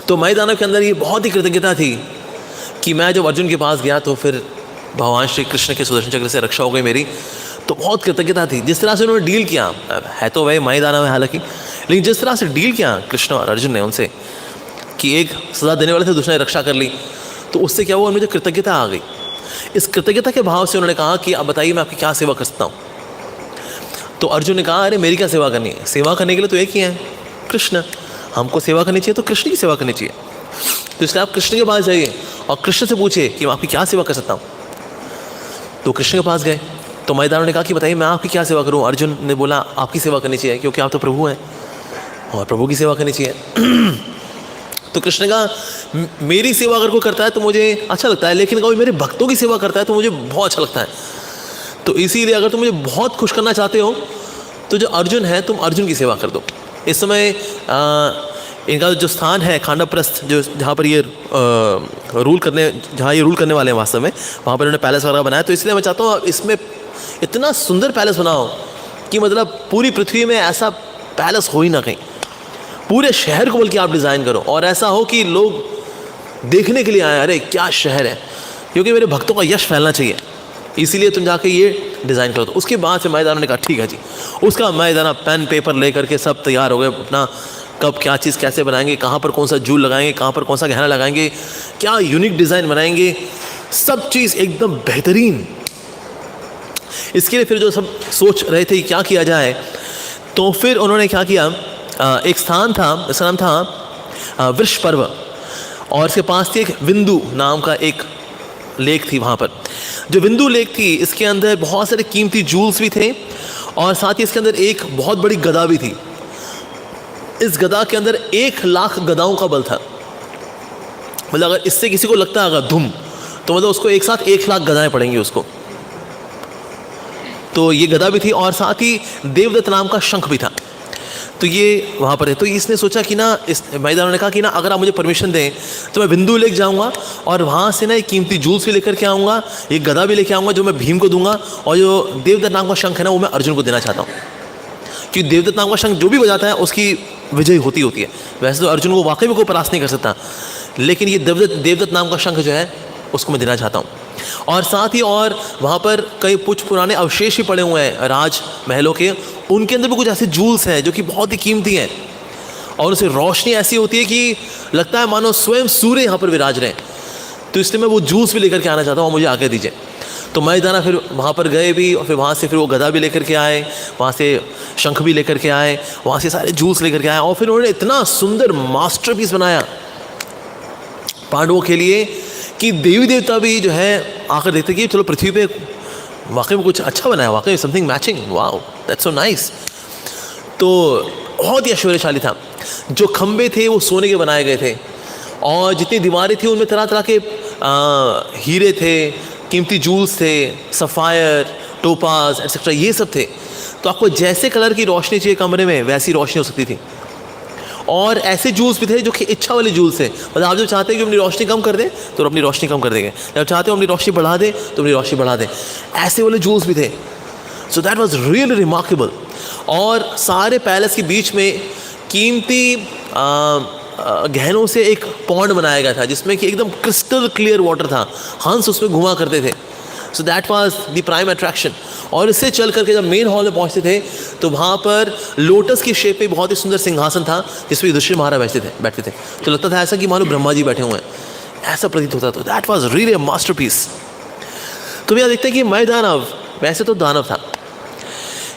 तो मय दानव के अंदर ये बहुत ही कृतज्ञता थी कि मैं जब अर्जुन के पास गया तो फिर भगवान श्री कृष्ण के सुदर्शन चक्र से रक्षा हो गई मेरी, तो बहुत कृतज्ञता थी। जिस तरह से उन्होंने डील किया, है तो वही मय दानव है हालांकि, लेकिन जिस तरह से डील किया कृष्ण और अर्जुन ने उनसे कि एक सजा देने वाले थे, दूसरे ने रक्षा कर ली, तो उससे क्या हुआ, उनमें जो कृतज्ञता आ गई। इस कृतज्ञता के भाव से उन्होंने कहा कि अब बताइए मैं आपकी क्या सेवा कर सकता हूँ। तो अर्जुन ने कहा अरे मेरी क्या सेवा करनी है, सेवा करने के लिए तो एक ही है कृष्ण, हमको सेवा करनी चाहिए तो कृष्ण की सेवा करनी चाहिए। तो इसलिए आप कृष्ण के पास जाइए और कृष्ण से पूछिए कि मैं आपकी क्या सेवा कर सकता हूँ। तो कृष्ण के पास गए तो मय दानव ने कहा कि बताइए मैं आपकी क्या सेवा करूँ। अर्जुन ने बोला आपकी सेवा करनी चाहिए क्योंकि आप तो प्रभु हैं और प्रभु की सेवा करनी चाहिए। तो कृष्ण ने कहा मेरी सेवा अगर कोई करता है तो मुझे अच्छा लगता है, लेकिन कोई मेरे भक्तों की सेवा करता है तो मुझे बहुत अच्छा लगता है। तो इसीलिए अगर तुम मुझे बहुत खुश करना चाहते हो तो जो अर्जुन है तुम अर्जुन की सेवा कर दो। इस समय इनका जो स्थान है खांडवप्रस्थ, जो जहाँ पर ये रूल करने वाले हैं वास्तव में, वहाँ पर इन्होंने पैलेस वगैरह बनाया। तो इसलिए मैं चाहता हूँ इसमें इतना सुंदर पैलेस बनाओ कि मतलब पूरी पृथ्वी में ऐसा पैलेस हो ही ना कहीं, पूरे शहर को बल्कि आप डिज़ाइन करो और ऐसा हो कि लोग देखने के लिए आए, अरे क्या शहर है, क्योंकि मेरे भक्तों का यश फैलना चाहिए, इसीलिए तुम जाके ये डिज़ाइन करो। तो उसके बाद से मय दानव ने कहा ठीक है जी। उसका मय दानव पेन पेपर ले करके सब तैयार हो गए, अपना कब क्या चीज़ कैसे बनाएंगे, कहाँ पर कौन सा जूल लगाएंगे, कहाँ पर कौन सा गहना लगाएंगे, क्या यूनिक डिज़ाइन बनाएंगे, सब चीज़ एकदम बेहतरीन। इसके लिए फिर जो सब सोच रहे थे क्या किया जाए, तो फिर उन्होंने क्या किया, एक स्थान था, इसका नाम था वृक्ष पर्व, और इसके पास थी एक विंदु नाम का एक लेक थी। वहाँ पर जो विंदु लेक थी इसके अंदर बहुत सारे कीमती जूल्स भी थे और साथ ही इसके अंदर एक बहुत बड़ी गदा भी थी। इस गदा के अंदर 1,00,000 गदाओं का बल था। मतलब अगर इससे किसी को लगता है अगर धुम, तो मतलब उसको एक साथ 1,00,000 गदाएं पड़ेंगी उसको। तो ये गदा भी थी और साथ ही देवदत्त नाम का शंख भी था। तो ये वहाँ पर है। तो इसने सोचा कि ना, इस मय दानव ने कहा कि ना अगर आप मुझे परमिशन दें तो मैं बिंदु लेके जाऊँगा और वहाँ से ना एक कीमती जूल्स भी लेकर के आऊँगा, एक गदा भी लेके आऊँगा जो मैं भीम को दूंगा, और जो देवदत्त नाम का शंख है ना वो मैं अर्जुन को देना चाहता हूँ, क्योंकि देवदत्त नाम का शंख जो भी बजाता है उसकी विजय होती है। वैसे तो अर्जुन को वाकई में कोई परास्त नहीं कर सकता, लेकिन ये देवदत्त नाम का शंख जो है उसको मैं देना चाहता हूँ। और साथ ही और वहाँ पर कई कुछ पुराने अवशेष भी पड़े हुए हैं राज महलों के, उनके अंदर भी कुछ ऐसे जूल्स हैं जो कि बहुत ही कीमती हैं और उसे रोशनी ऐसी होती है कि लगता है मानो स्वयं सूर्य यहाँ पर विराज रहे हैं। तो इसलिए मैं वो जूल्स भी लेकर के आना चाहता हूँ, मुझे आके दीजिए। तो मय दानव फिर वहाँ पर गए भी और फिर वहाँ से फिर वो गदा भी लेकर के आए, वहाँ से शंख भी लेकर के आए, वहाँ से सारे जूल्स लेकर के आए और फिर उन्होंने इतना सुंदर मास्टरपीस बनाया पांडवों के लिए कि देवी देवता भी जो है आकर देखते कि चलो पृथ्वी पे वाकई में कुछ अच्छा बनाया, वाकई में something matching, wow that's so nice. तो बहुत ही ऐश्वर्यशाली था। जो खंबे थे वो सोने के बनाए गए थे और जितनी दीवारें थी उनमें तरह तरह के हीरे थे, कीमती जूल्स थे, सफ़ायर, टोपाज एक्सेट्रा, ये सब थे। तो आपको जैसे कलर की रोशनी चाहिए कमरे में वैसी रोशनी हो सकती थी। और ऐसे जूल्स भी थे जो कि इच्छा वाले जूल्स थे, मतलब आप जब चाहते हैं कि अपनी रोशनी कम कर दें तो अपनी रोशनी कम कर देंगे, जब चाहते हो अपनी रोशनी बढ़ा दें तो अपनी रोशनी बढ़ा दें, ऐसे वाले जूल्स भी थे। So that was really remarkable. और सारे पैलेस के बीच में कीमती गहनों से एक पॉन्ड बनाया गया था जिसमें कि एकदम क्रिस्टल क्लियर वाटर था, हंस उसमें घुमा करते थे। So that was the prime attraction. और इससे चल करके जब मेन हॉल में पहुंचते थे तो वहाँ पर लोटस की शेप में बहुत ही सुंदर सिंहासन था जिसमें युधिष्ठिर महाराज बैठते थे। तो लगता था ऐसा कि मानो ब्रह्मा जी बैठे हुए हैं, ऐसा प्रतीत होता। तो that was really a masterpiece. तो भैया देखते हैं कि मय दानव वैसे तो दानव था,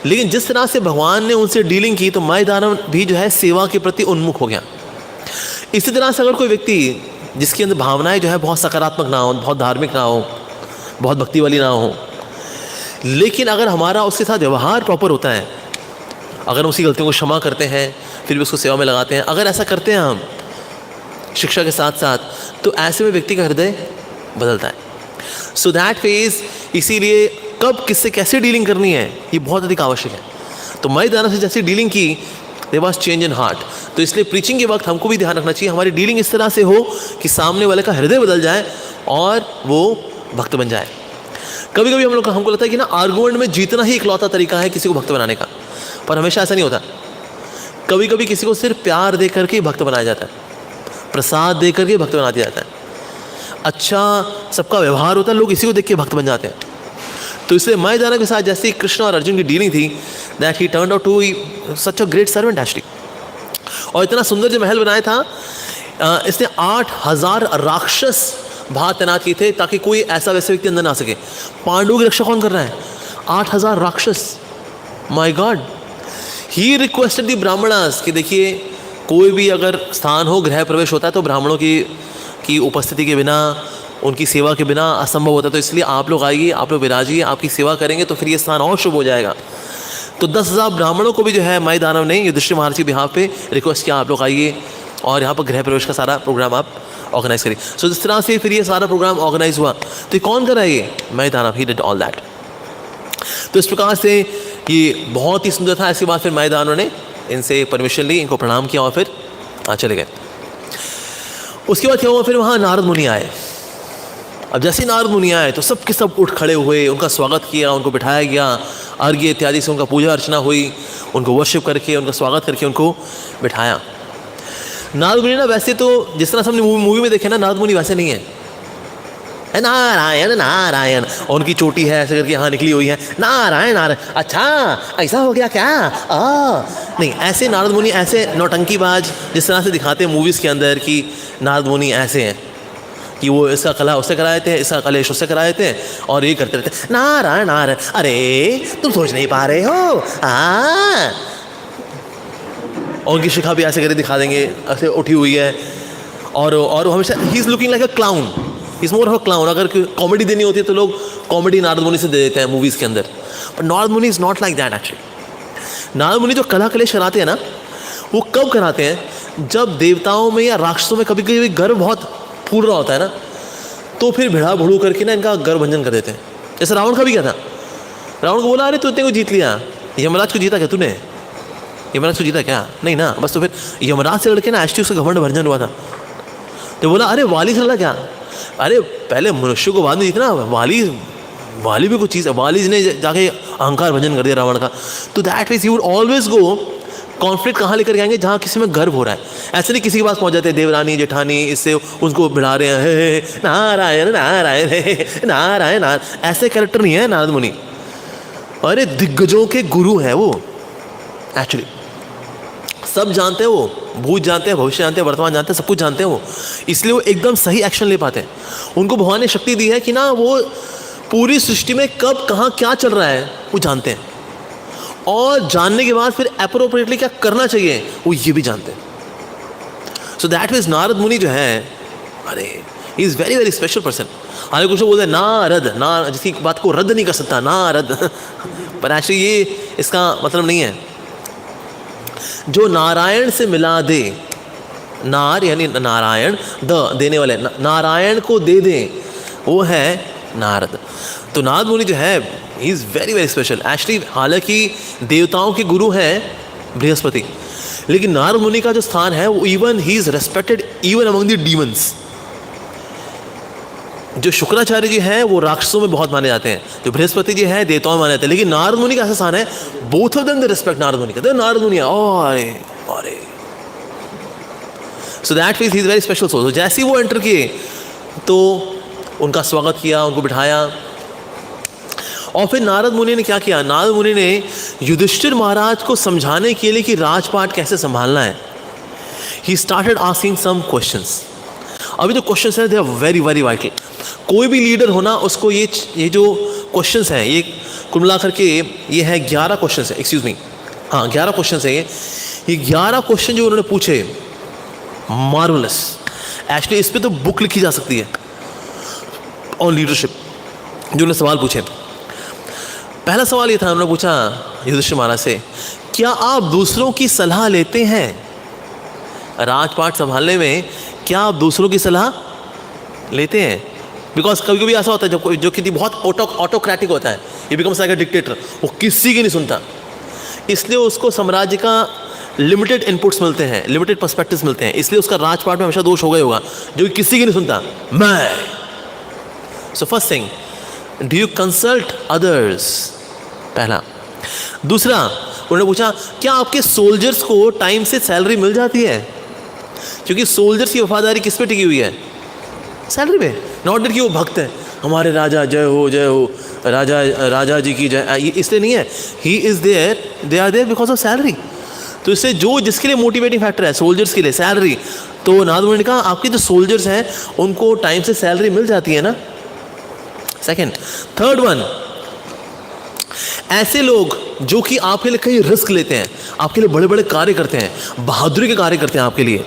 लेकिन जिस तरह से भगवान ने उनसे डीलिंग की तो मय दानव भी जो है सेवा के प्रति उन्मुख हो गया। इसी तरह से अगर कोई व्यक्ति जिसके अंदर भावनाएं जो है बहुत सकारात्मक ना हो, बहुत धार्मिक ना हो, बहुत भक्ति वाली ना हो, लेकिन अगर हमारा उसके साथ व्यवहार प्रॉपर होता है, अगर हम उसकी गलतियों को क्षमा करते हैं फिर भी उसको सेवा में लगाते हैं, अगर ऐसा करते हैं हम शिक्षा के साथ साथ, तो ऐसे में व्यक्ति का हृदय बदलता है। सो दैट फेज, इसीलिए कब किससे कैसे डीलिंग करनी है ये बहुत अधिक आवश्यक है। तो मय दानव से जैसे डीलिंग की there was change in heart. तो इसलिए प्रीचिंग के वक्त हमको भी ध्यान रखना चाहिए हमारी डीलिंग इस तरह से हो कि सामने वाले का हृदय बदल जाए और वो भक्त बन जाए। कभी कभी हमको लगता है कि ना आर्गुमेंट में जीतना ही इकलौता तरीका है किसी को भक्त बनाने का, पर हमेशा ऐसा नहीं होता। कभी कभी किसी को सिर्फ प्यार दे करके भक्त बनाया जाता है, प्रसाद दे करके भक्त बना दिया जाता है, अच्छा सबका व्यवहार होता है, लोग इसी को देख के भक्त बन जाते हैं। तो इसलिए मैदाना के साथ जैसे कृष्ण और अर्जुन की डीलिंग थी, that he turned out to such a great servant actually. और इतना सुंदर जो महल बनाया था, इसने 8000 राक्षस बाहर तैनात किए थे ताकि कोई ऐसा वैसे व्यक्ति अंदर ना आ सके। पांडवों की रक्षा कौन कर रहा है? 8000 राक्षस। My God. ही रिक्वेस्टेड दी ब्राह्मणास कि देखिए कोई भी अगर स्थान हो, गृह प्रवेश होता है तो ब्राह्मणों की उपस्थिति के बिना, उनकी सेवा के बिना असंभव होता है। तो इसलिए आप लोग आइए, आप लोग विराजिए, आपकी सेवा करेंगे तो फिर ये स्थान और शुभ हो जाएगा। तो 10,000 ब्राह्मणों को भी जो है माई दानव ने युधिष्ठिर महाराज के बिहाफ पे रिक्वेस्ट किया, आप लोग आइए और यहाँ पर गृह प्रवेश का सारा प्रोग्राम आप ऑर्गेनाइज करिए। सो जिस तरह से फिर ये सारा प्रोग्राम ऑर्गेनाइज हुआ, तो ये कौन कर रहा है? ये माई दानव, ही डिड ऑल दैट। तो इस प्रकार से ये बहुत ही सुंदर था। इसके बाद फिर माई दानव ने इनसे परमिशन ली, इनको प्रणाम किया और फिर चले गए। उसके बाद क्या हुआ, फिर वहाँ नारद मुनि आए। अब जैसे नारद मुनि आए तो सब के सब उठ खड़े हुए, उनका स्वागत किया, उनको बिठाया गया, अर्घ्य इत्यादि से उनका पूजा अर्चना हुई, उनको वर्शिप करके, उनका स्वागत करके उनको बिठाया। नारद मुनि ना वैसे तो जिस तरह से हमने मूवी में देखे ना, नारद मुनि वैसे नहीं है, नारायण नारायण, और उनकी चोटी है ऐसे करके यहाँ निकली हुई है, नारायण नारायण, अच्छा ऐसा हो गया क्या? नहीं, ऐसे नारद मुनि ऐसे नौटंकीबाज जिस तरह से दिखाते हैं मूवीज़ के अंदर कि नारद मुनि ऐसे हैं कि वो इसका कला उससे कराए थे, इसका कलेश उससे कराए थे और ये करते रहते नारायण नारायण। अरे तुम सोच नहीं पा रहे हो, और उनकी शिखा भी ऐसे करके दिखा देंगे, ऐसे उठी हुई है, और हमेशा he is looking like a clown, is more of a clown. अगर कॉमेडी देनी होती है तो लोग कॉमेडी नारद मुनि से दे देते हैं मूवीज़ के अंदर, बट नारद मुनि is not like that actually. Narad मुनि जो कला कलेश कराते हैं ना, वो कब कराते हैं? जब देवताओं में या राक्षसों में कभी कभी गर्व बहुत फूल रहा होता है ना, तो फिर भिड़ा भुड़ू करके ना इनका गर्व भंजन कर देते हैं। जैसे रावण का भी क्या था, रावण को बोला अरे तू इतने को जीत लिया, यमराज को जीता क्या तूने? यमराज को जीता क्या? नहीं ना, बस तो फिर यमराज से लड़के ना एचटी उसका घमंड भंजन हुआ था। तो बोला अरे वाली से लड़ा क्या? अरे पहले मनुष्य को बाद में जीतना, वाली भी कुछ चीज़ है, वाली ने जाके अहंकार भंजन कर दिया रावण का। तो that means you would always go, conflict कहाँ लेकर के आएंगे? जहाँ किसी में गर्व हो रहा है। ऐसे नहीं किसी के पास पहुँच जाते देवरानी जेठानी, इससे उनको भिड़ा रहे हैं, हे नारायण नारायण नारायण नारायण, ऐसे कैरेक्टर नहीं है नारद मुनि। अरे दिग्गजों के गुरु हैं वो एक्चुअली, सब जानते हैं, वो भूत जानते हैं, भविष्य जानते हैं, वर्तमान जानते हैं, सब कुछ जानते हैं वो, इसलिए वो एकदम सही एक्शन ले पाते हैं। उनको भगवान ने शक्ति दी है कि ना वो पूरी सृष्टि में कब कहाँ क्या चल रहा है वो जानते हैं, और जानने के बाद फिर एप्रोप्रिएटली क्या करना चाहिए वो ये भी जानते हैं। सो दैट मीन्स नारद मुनि जो है, अरे ही is very very special person. हालांकि कुछ लोग बोलते हैं नारद, ना जिसकी बात को रद्द नहीं कर सकता नारद, पर एक्चुअली ये इसका मतलब नहीं है। जो नारायण से मिला दे, नार यानी नारायण, द देने वाले, नारायण को दे दे, वो है नारद। तो नारद मुनि जो है he is very very special actually. हालांकि देवताओं के गुरु हैं बृहस्पति, लेकिन नारद मुनि का जो स्थान है वो even he is respected even among the demons. जो शुक्राचार्य जी हैं वो राक्षसों में बहुत माने जाते हैं, जो बृहस्पति जी हैं देवताओं में माने जाते हैं, लेकिन नारद मुनि का ऐसा स्थान है, both of them the respect Narad Muni का। नारद मुनि अरे so that means he is very special soul. जैसे ही वो एंटर किए तो उनका स्वागत किया, उनको बिठाया, और फिर नारद मुनि ने क्या किया? नारद मुनि ने युधिष्ठिर महाराज को समझाने के लिए कि राजपाट कैसे संभालना है, he started asking some questions. अभी जो क्वेश्चंस हैं they are very very vital. कोई भी लीडर होना उसको ये जो क्वेश्चंस हैं, ये कुल मिला करके ये है 11 क्वेश्चंस है, एक्सक्यूज मी, हाँ 11 क्वेश्चंस है। ये 11 क्वेश्चन जो उन्होंने पूछे, मार्वलस एक्चुअली। इस पर तो बुक लिखी जा सकती है ऑन लीडरशिप, जो उन्होंने सवाल पूछे। पहला सवाल ये था, उन्होंने पूछा युधिष्ठिर महाराज से, क्या आप दूसरों की सलाह लेते हैं? राजपाट संभालने में क्या आप दूसरों की सलाह लेते हैं? बिकॉज कभी कभी ऐसा होता है जब जो किसी बहुत ऑटोक्रेटिक होता है, ये बिकम्स लाइक अ डिक्टेटर, वो किसी की नहीं सुनता, इसलिए उसको साम्राज्य का लिमिटेड इनपुट्स मिलते हैं, लिमिटेड पर्सपेक्टिव्स मिलते हैं, इसलिए उसका राजपाट में हमेशा दोष हो गया होगा, जो किसी की नहीं सुनता। मैं so first thing, do you consult others? पहला। दूसरा, उन्होंने पूछा क्या आपके सोल्जर्स को टाइम से सैलरी मिल जाती है? क्योंकि सोल्जर्स की वफादारी किस पे टिकी हुई है? सैलरी पे। नॉट दैट कि वो भक्त है, हमारे राजा जय हो राजा, राजा जी की जय, इसलिए नहीं है। He is there, they are there because of salary. तो इससे जो जिसके लिए मोटिवेटिंग फैक्टर है सोल्जर्स के लिए सैलरी, तो नारद मुनि ने कहा आपके जो सोल्जर्स हैं उनको टाइम से सैलरी मिल जाती है ना। सेकेंड, थर्ड वन, ऐसे लोग जो कि आपके लिए कई रिस्क लेते हैं, आपके लिए बड़े बड़े कार्य करते हैं, बहादुरी के कार्य करते हैं आपके लिए,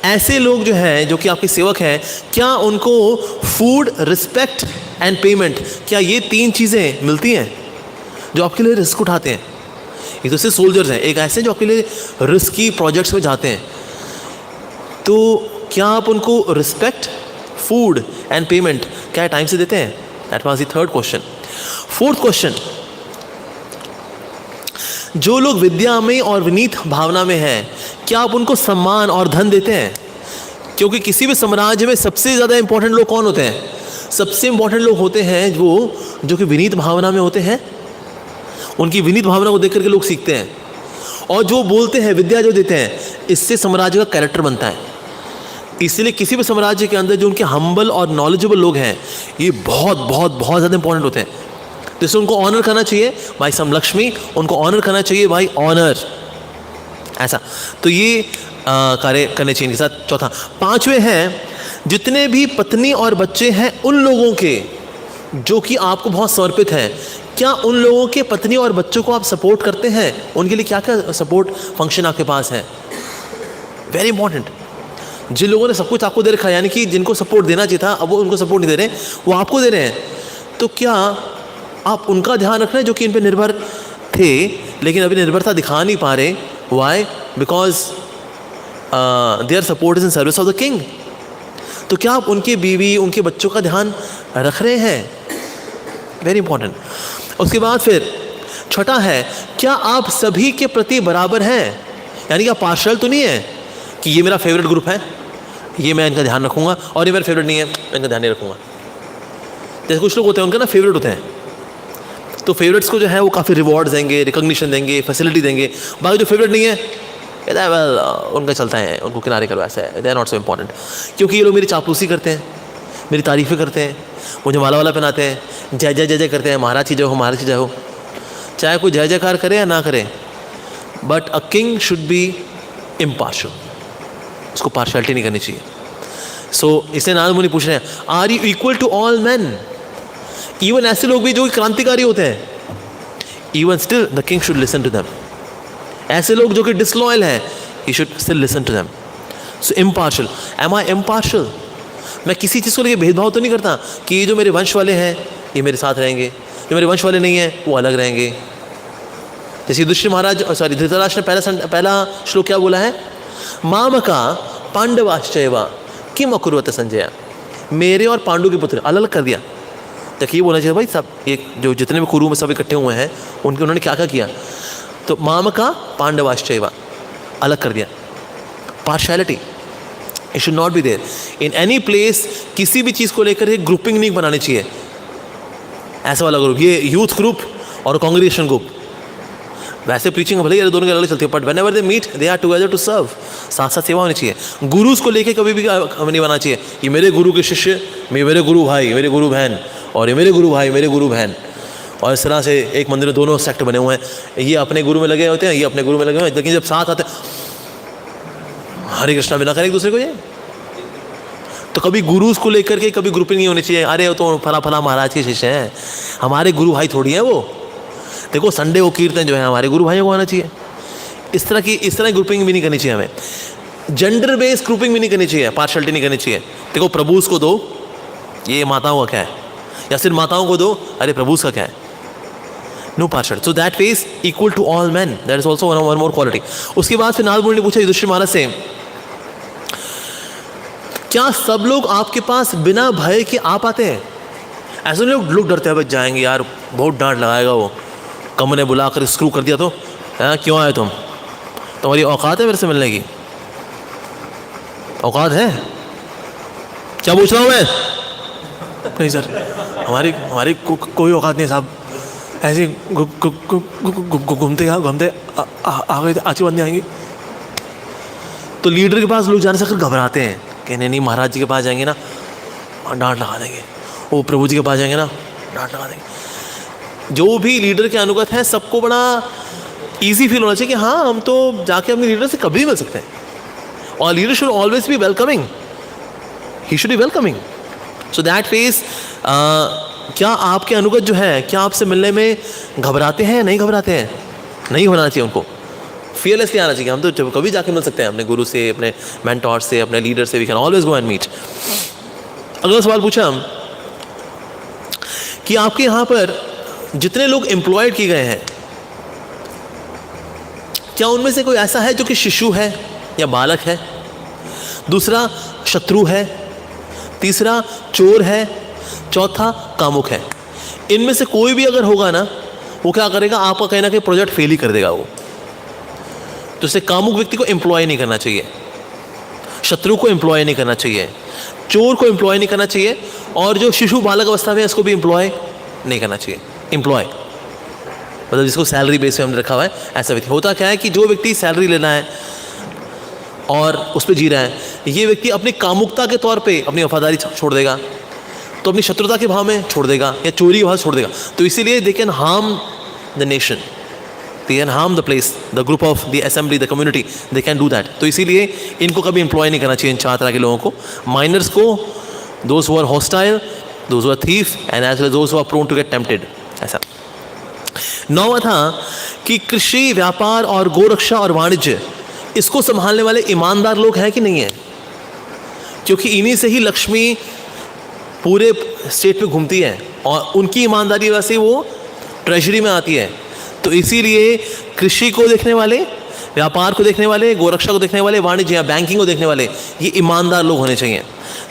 ऐसे लोग जो हैं जो कि आपके सेवक हैं, क्या उनको फूड, रिस्पेक्ट एंड पेमेंट, क्या ये तीन चीज़ें मिलती हैं जो आपके लिए रिस्क उठाते हैं? एक तो से सोल्जर्स हैं, एक ऐसे जो आपके लिए रिस्की प्रोजेक्ट्स में जाते हैं, तो क्या आप उनको रिस्पेक्ट, फूड एंड पेमेंट क्या टाइम से देते हैं? That was the third question. Fourth question, जो लोग विद्या में और विनीत भावना में हैं, क्या आप उनको सम्मान और धन देते हैं? क्योंकि किसी भी साम्राज्य में सबसे ज़्यादा इंपॉर्टेंट लोग कौन होते हैं? सबसे इंपॉर्टेंट लोग होते हैं वो जो कि विनीत भावना में होते हैं। उनकी विनीत भावना को देख करके लोग सीखते हैं, और जो बोलते हैं, विद्या जो देते हैं, इससे साम्राज्य का कैरेक्टर बनता है। इसलिए किसी भी साम्राज्य के अंदर जो उनके हम्बल और नॉलेजेबल लोग हैं, ये बहुत बहुत बहुत ज़्यादा इंपॉर्टेंट होते हैं। तो इससे उनको ऑनर करना चाहिए भाई समलक्ष्मी, उनको ऑनर करना चाहिए भाई ऑनर, ऐसा। तो ये कार्य करने चाहिए इनके साथ। चौथा, पांचवें हैं, जितने भी पत्नी और बच्चे हैं उन लोगों के जो कि आपको बहुत समर्पित हैं, क्या उन लोगों के पत्नी और बच्चों को आप सपोर्ट करते हैं? उनके लिए क्या क्या सपोर्ट फंक्शन आपके पास है? Very important. जिन लोगों ने सब कुछ आपको दे रखा है, यानी कि जिनको सपोर्ट देना चाहिए था, अब वो उनको सपोर्ट नहीं दे रहे, वो आपको दे रहे हैं, तो क्या आप उनका ध्यान रख रहे हैं जो कि इन पर निर्भर थे लेकिन अभी निर्भरता दिखा नहीं पा रहे? Why? Because their support is in service of the king. तो क्या आप उनके बीवी, उनके बच्चों का ध्यान रख रहे हैं? Very important. उसके बाद फिर छठा है, क्या आप सभी के प्रति बराबर हैं? यानी कि आप पार्शल तो नहीं है कि ये मेरा फेवरेट ग्रुप है, ये मैं इनका ध्यान रखूंगा, और ये मेरा फेवरेट नहीं है, मैं इनका ध्यान नहीं रखूंगा। जैसे कुछ लोग होते हैं, उनका ना फेवरेट होते हैं, तो फेवरेट्स को जो है वो काफ़ी रिवॉर्ड्स देंगे, रिकॉग्निशन देंगे, फैसिलिटी देंगे। बाकी जो फेवरेट नहीं है, कहता है वेल उनका चलता है, उनको किनारे करो, ऐसा है, they are not so important. क्योंकि ये लोग मेरी चापलूसी करते हैं, मेरी तारीफ़ें करते हैं, मुझे माला वाला पहनाते हैं, जय जय जय जय करते हैं, महाराज की जय हो, महाराज की जय हो। चाहे कोई जय जयकार करे या ना करे, but a king should be impartial, उसको पार्शलिटी नहीं करनी चाहिए। सो इससे नारद मुनि पूछ रहे हैं, are you equal to all man? Even ऐसे लोग भी जो क्रांतिकारी होते हैं, even still the king should listen to them. ऐसे लोग जो कि डिसलॉयल हैं, he should still listen to them. So impartial, am I impartial? मैं किसी चीज़ को लेकर भेदभाव तो नहीं करता कि ये जो मेरे वंश वाले हैं ये मेरे साथ रहेंगे, जो मेरे वंश वाले नहीं हैं वो अलग रहेंगे। जैसे युधिष्ठिर महाराज, सॉरी धृतराष्ट्र ने पहला श्लोक क्या बोला है? मामका पांडवाश्चैव किम अकुर्वत संजय, मेरे और पांडु के पुत्र अलग कर दिया। देखिए बोलना चाहिए भाई सब, एक जो जितने भी कुरु में सब इकट्ठे हुए हैं उनके उन्होंने क्या क्या किया, तो मामका पांडवाश्चैव अलग कर दिया। Partiality it should not be there in any place. किसी भी चीज़ को लेकर एक ग्रुपिंग नहीं बनानी चाहिए, ऐसा वाला ग्रुप, ये यूथ ग्रुप और कांग्रेगेशन ग्रुप। वैसे प्रीचिंग भले ये दोनों की अलग चलती है, but whenever they meet they are together to serve. साथ साथ सेवा होनी चाहिए। गुरुज को लेके कभी भी नहीं बनाना चाहिए, ये मेरे गुरु के शिष्य, ये मेरे गुरु भाई, मेरे गुरु बहन, और ये मेरे गुरु भाई, मेरे गुरु बहन। और इस तरह से एक मंदिर में दोनों सेक्ट बने हुए हैं, ये अपने गुरु में लगे होते हैं, ये अपने गुरु में लगे हुए हैं, लेकिन जब साथ आते हरे कृष्णा बिना करें एक दूसरे को, ये तो कभी गुरुज को लेकर के कभी ग्रुपिंग नहीं होनी चाहिए। अरे तो फला फला महाराज के शिष्य हैं, हमारे गुरु भाई थोड़ी हैं वो। देखो संडे को कीर्तन जो है हमारे गुरु भाइयों को आना चाहिए। इस तरह की ग्रुपिंग भी नहीं करनी चाहिए हमें। जेंडर बेस्ड ग्रुपिंग भी नहीं करनी चाहिए, पार्शलिटी नहीं करनी चाहिए। देखो प्रभुस को दो, ये माताओं का क्या है, या सिर्फ माताओं को दो, अरे प्रभुस का क्या है। No partial. So that way is equal to all man, that is also one more quality. उसके बाद फिर नारद मुनि ने पूछा युधिष्ठिर महाराज से, क्या सब लोग आपके पास बिना भय के आ पाते हैं? ऐसे लोग डरते हैं, बच जाएंगे यार, बहुत डांट लगाएगा वो, कम ने बुलाकर स्क्रू कर दिया तो क्यों आए तुम, तुम्हारी औकात है मेरे से मिलने की? औकात है? क्या पूछ रहा हूँ मैं? नहीं सर, हमारी कोई औकात नहीं साहब, ऐसे घूमते आ गए, आची बात नहीं आएंगी। तो लीडर के पास लोग जाने से घबराते हैं, कहने नहीं महाराज जी के पास जाएंगे ना डांट लगा देंगे, वो प्रभु जी के पास जाएंगे ना डांट लगा देंगे। जो भी लीडर के अनुगत हैं सबको बड़ा ईजी फील होना चाहिए कि हाँ हम तो जाके अपने लीडर से कभी मिल सकते हैं, और leader should always be welcoming, he should be welcoming. So that face क्या आपके अनुगत जो है क्या आपसे मिलने में घबराते हैं, नहीं घबराते हैं? नहीं होना चाहिए, उनको फियरलेसली आना चाहिए। हम तो कभी जाके मिल सकते हैं अपने गुरु से, अपने मेंटोर से, अपने लीडर से, we can always go and meet. अगला सवाल पूछा हम कि आपके यहाँ पर जितने लोग एम्प्लॉयड किए गए हैं, क्या उनमें से कोई ऐसा है जो कि शिशु है या बालक है, दूसरा शत्रु है, तीसरा चोर है, चौथा कामुक है? इनमें से कोई भी अगर होगा ना, वो क्या करेगा, आपका कहीं ना कहीं प्रोजेक्ट फेल ही कर देगा वो। तो इससे कामुक व्यक्ति को एम्प्लॉय नहीं करना चाहिए, शत्रु को एम्प्लॉय नहीं करना चाहिए, चोर को एम्प्लॉय नहीं करना चाहिए, और जो शिशु बालक अवस्था में है इसको भी एम्प्लॉय नहीं करना चाहिए। एम्प्लॉय मतलब जिसको सैलरी बेस पे हमने रखा हुआ है, ऐसा व्यक्ति। होता क्या है कि जो व्यक्ति सैलरी लेना है और उस पर जी रहा है, ये व्यक्ति अपनी कामुकता के तौर पे अपनी वफादारी छोड़ देगा, तो अपनी शत्रुता के भाव में छोड़ देगा या चोरी के भाव छोड़ देगा। तो इसीलिए they can harm the nation, they can harm the place, the group of the assembly, the community, they can do that. तो इसीलिए इनको कभी एम्प्लॉय नहीं करना चाहिए, इन चार तरह के लोगों को, माइनर्स को, those who are hostile, those who are thief, and as well those who are prone to get tempted. ऐसा। नौवां था कि कृषि, व्यापार और गोरक्षा और वाणिज्य, इसको संभालने वाले ईमानदार लोग हैं कि नहीं है? क्योंकि इन्हीं से ही लक्ष्मी पूरे स्टेट में घूमती है और उनकी ईमानदारी वजह से वो ट्रेजरी में आती है। तो इसीलिए कृषि को देखने वाले, व्यापार को देखने वाले, गोरक्षा को देखने वाले, वाणिज्य या बैंकिंग को देखने वाले, ये ईमानदार लोग होने चाहिए।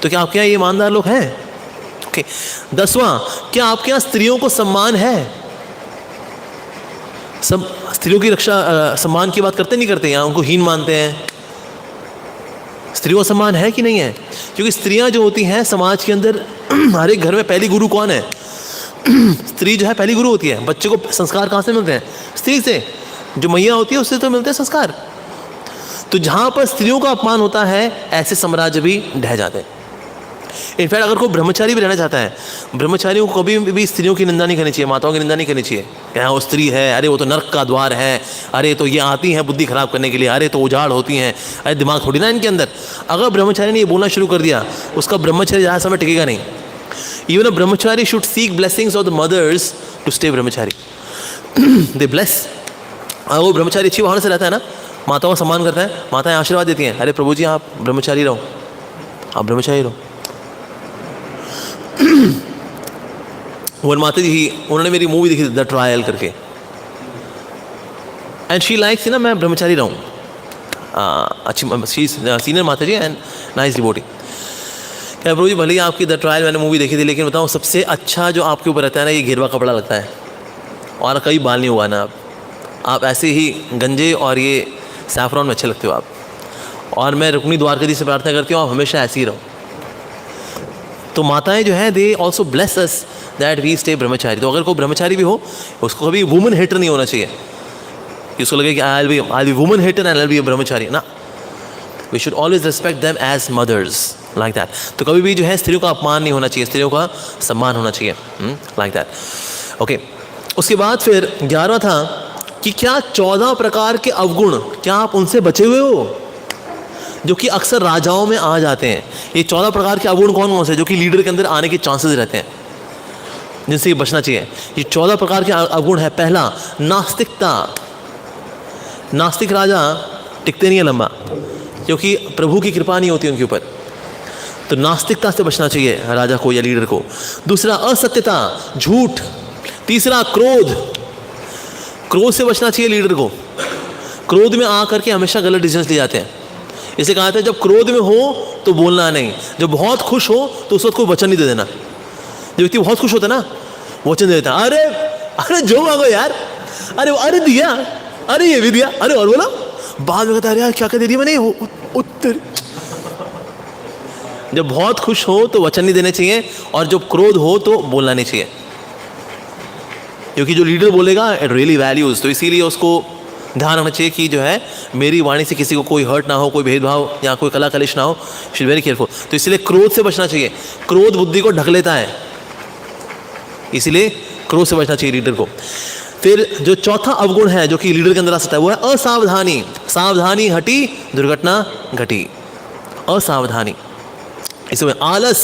तो क्या आपके यहाँ ये ईमानदार लोग हैं? ओके। 10वां, क्या आपके यहाँ स्त्रियों को सम्मान है? सब स्त्रियों की रक्षा, सम्मान की बात करते नहीं करते, यहाँ उनको हीन मानते हैं। स्त्रियों का सम्मान है कि नहीं है? क्योंकि स्त्रियां जो होती हैं समाज के अंदर, हर एक घर में पहली गुरु कौन है? स्त्री जो है पहली गुरु होती है। बच्चे को संस्कार कहाँ से मिलते हैं? स्त्री से। जो मैया होती है उससे तो मिलते हैं संस्कार। तो जहाँ पर स्त्रियों का अपमान होता है, ऐसे साम्राज्य भी ढह जाते हैं। इनफैक्ट अगर कोई ब्रह्मचारी भी रहना चाहता है, ब्रह्मचारियों को कभी भी स्त्रियों की निंदा नहीं करनी चाहिए, माताओं की निंदा नहीं करनी चाहिए। क्या वो स्त्री है, अरे वो तो नर्क का द्वार है, अरे तो ये आती हैं बुद्धि खराब करने के लिए, अरे तो उजाड़ होती हैं, अरे दिमाग थोड़ी ना इनके अंदर। अगर ब्रह्मचारी ने ये बोलना शुरू कर दिया, उसका ब्रह्मचर्य ज़्यादा समय टिकेगा नहीं। Even a brahmachari should seek blessings of the mothers to stay brahmachari. They bless. वो ब्रह्मचारी अच्छी भावना से रहता है ना, माताओं का सम्मान करता है, माताएं आशीर्वाद देती हैं, अरे प्रभु जी आप ब्रह्मचारी रहो, आप ब्रह्मचारी रहो। वन माता जी, उन्होंने मेरी मूवी देखी द ट्रायल करके, एंड शी लाइक्स ना मैं ब्रह्मचारी रहूँ। अच्छी सीनियर माता जी एंड नाइस डिवोटी। क्या प्रभु जी भले ही आपकी द ट्रायल मैंने मूवी देखी थी, लेकिन बताऊँ सबसे अच्छा जो आपके ऊपर रहता है ना, ये घेरवा कपड़ा लगता है, और कई बाल नहीं हुआ ना आप ऐसे ही गंजे और ये सैफरॉन में अच्छे लगते हो आप। और मैं रुक्मिणी द्वारकाधीश से प्रार्थना करती हूँ आप हमेशा ऐसे ही रहो। तो माताएं जो हैं they also bless us that we stay brahmachari. तो अगर कोई ब्रह्मचारी भी हो, उसको कभी वुमन हेटर नहीं होना चाहिए कि उसको लगे कि I be woman hater and I be brahmachari ना। We should always respect them as mothers like that. तो कभी भी जो है स्त्रियों का अपमान नहीं होना चाहिए, स्त्रियों का सम्मान होना चाहिए लाइक दैट। ओके। उसके बाद फिर 11वां था कि क्या 14 प्रकार के अवगुण, क्या आप उनसे बचे हुए हो जो कि अक्सर राजाओं में आ जाते हैं? ये 14 प्रकार के अवगुण कौन कौन से जो कि लीडर के अंदर आने के चांसेस रहते हैं, जिनसे ये बचना चाहिए? ये 14 प्रकार के अवगुण है। पहला, नास्तिकता। नास्तिक राजा टिकते नहीं है लंबा, क्योंकि प्रभु की कृपा नहीं होती उनके ऊपर। तो नास्तिकता से बचना चाहिए राजा को या लीडर को। दूसरा, असत्यता, झूठ। तीसरा, क्रोध। क्रोध से बचना चाहिए लीडर को। क्रोध में आ करके हमेशा गलत डिसीजन ले जाते हैं। इसे कहा था जब क्रोध में हो तो बोलना नहीं, जब बहुत खुश हो तो उस वक्त कोई वचन नहीं दे देना। जो व्यक्ति बहुत खुश होता है ना, वचन दे देता है, अरे अरे जो मांगो यार, अरे दिया, अरे ये भी दिया, अरे और बोला। बाद में कहता है यार क्या क्या दे दिया मैंने, उत्तर। जब बहुत खुश हो तो वचन नहीं देने चाहिए, और जब क्रोध हो तो बोलना नहीं चाहिए, क्योंकि जो लीडर बोलेगा इट रियली वैल्यूज। तो इसीलिए उसको ध्यान रखना चाहिए कि जो है मेरी वाणी से किसी को कोई हर्ट ना हो, कोई भेदभाव या कोई कला कलिश ना हो। She is very careful. तो इसलिए क्रोध से बचना चाहिए। क्रोध बुद्धि को ढक लेता है, इसीलिए क्रोध से बचना चाहिए लीडर को। फिर जो चौथा अवगुण है जो कि लीडर के अंदर आ सकता है वो है असावधानी। सावधानी हटी दुर्घटना घटी। असावधानी, इसमें आलस,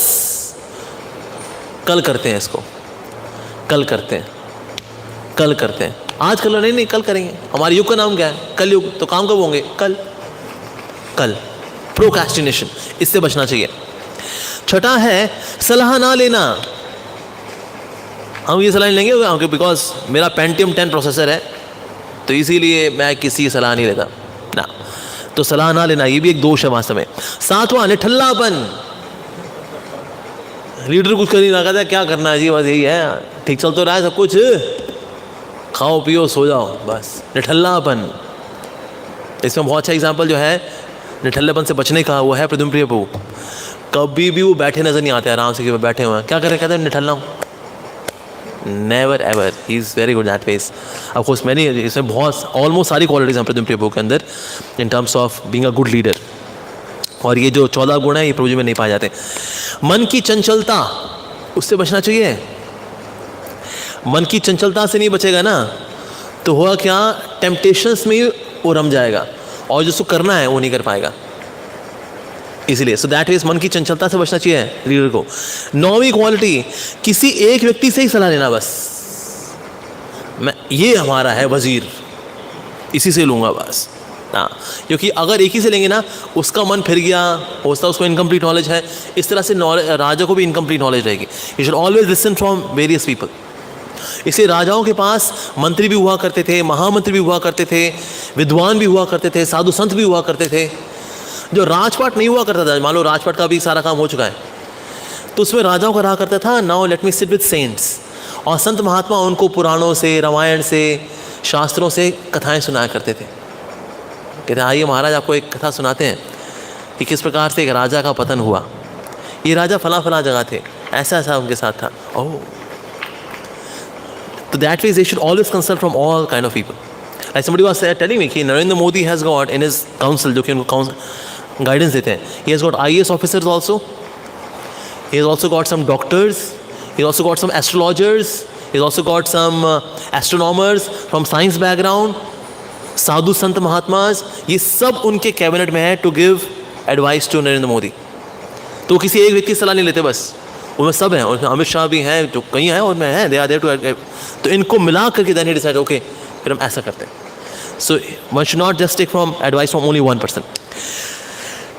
कल करते हैं इसको, कल करते हैं, कल करते हैं, आज कर लो, नहीं कल करेंगे। हमारे युग का नाम क्या है? कल युग। तो काम कब होंगे? कल। कल, प्रोक्रेस्टिनेशन, इससे बचना चाहिए। छठा है सलाह ना लेना। हम ये सलाह नहीं लेंगे क्योंकि बिकॉज मेरा पेंटियम 10 प्रोसेसर है तो इसीलिए मैं किसी की सलाह नहीं लेता ना। तो सलाह ना लेना ये भी एक दोष है वास्तव में। सातवां निठल्लापन। लीडर कुछ कर नहीं रहा, कहता क्या करना है जी, बस यही है, ठीक चल तो रहा है सब कुछ, खाओ पियो सो जाओ बस। निठल्लापन, इसमें बहुत अच्छा एग्जाम्पल जो है निठल्लेपन से बचने का वो है प्रद्युम्न प्रभु। कभी भी वो बैठे नजर नहीं आते आराम से कि वो बैठे हुए हैं, क्या करें, कहते हैं निठल्ला हूँ। Never ever, he is very good that ways. Of course मैंने इसमें बहुत ऑलमोस्ट सारी क्वालिटीज हैं प्रद्युम्न प्रभु के अंदर in terms of being a good leader. और ये जो 14 गुण है ये प्रभु जी में नहीं पाए जाते। मन की चंचलता, उससे बचना चाहिए। मन की चंचलता से नहीं बचेगा ना तो हुआ क्या, टेम्पटेशंस में वो रम जाएगा और जो उसको करना है वो नहीं कर पाएगा। इसलिए सो दैट इज मन की चंचलता से बचना चाहिए लीडर को। 9वीं क्वालिटी, किसी एक व्यक्ति से ही सलाह लेना। बस मैं, ये हमारा है वजीर, इसी से लूँगा बस। हाँ, क्योंकि अगर एक ही से लेंगे ना उसका मन फिर गया, हो सकता है उसको इनकम्प्लीट नॉलेज है, इस तरह से राजा को भी इनकम्प्लीट नॉलेज रहेगी। You should always listen from various people. इसलिए राजाओं के पास मंत्री भी हुआ करते थे, महामंत्री भी हुआ करते थे, विद्वान भी हुआ करते थे, साधु संत भी हुआ करते थे। जो राजपाट नहीं हुआ करता था, मान लो राजपाट का भी सारा काम हो चुका है तो उसमें राजाओं का रहा करता था now let me sit with saints. और संत महात्मा उनको पुराणों से, रामायण से, शास्त्रों से कथाएं सुनाया करते थे। कहते आइए महाराज आपको एक कथा सुनाते हैं कि किस प्रकार से एक राजा का पतन हुआ। ये राजा फला फला जगह थे, ऐसा ऐसा उनके साथ था। ओह, तो that way they should always consult from all kind of people. Like somebody was telling me कि Narendra Modi has got in his council, जो कि उनको गाइडेंस देते हैं, he has got IAS officers also, he has also got some doctors, he also got some astrologers, he has also got some astronomers from science background, साधु संत महात्माज, ये सब उनके कैबिनेट में है to give advice to Narendra Modi. तो किसी एक व्यक्ति की सलाह नहीं लेते, बस उनमें सब हैं, उसमें अमित शाह भी हैं, जो कहीं हैं और मैं हैं, दे आर देयर टू, तो इनको मिला करके देन ही डिसाइड ओके फिर हम ऐसा करते हैं। So one should not just take from advice from only 1%।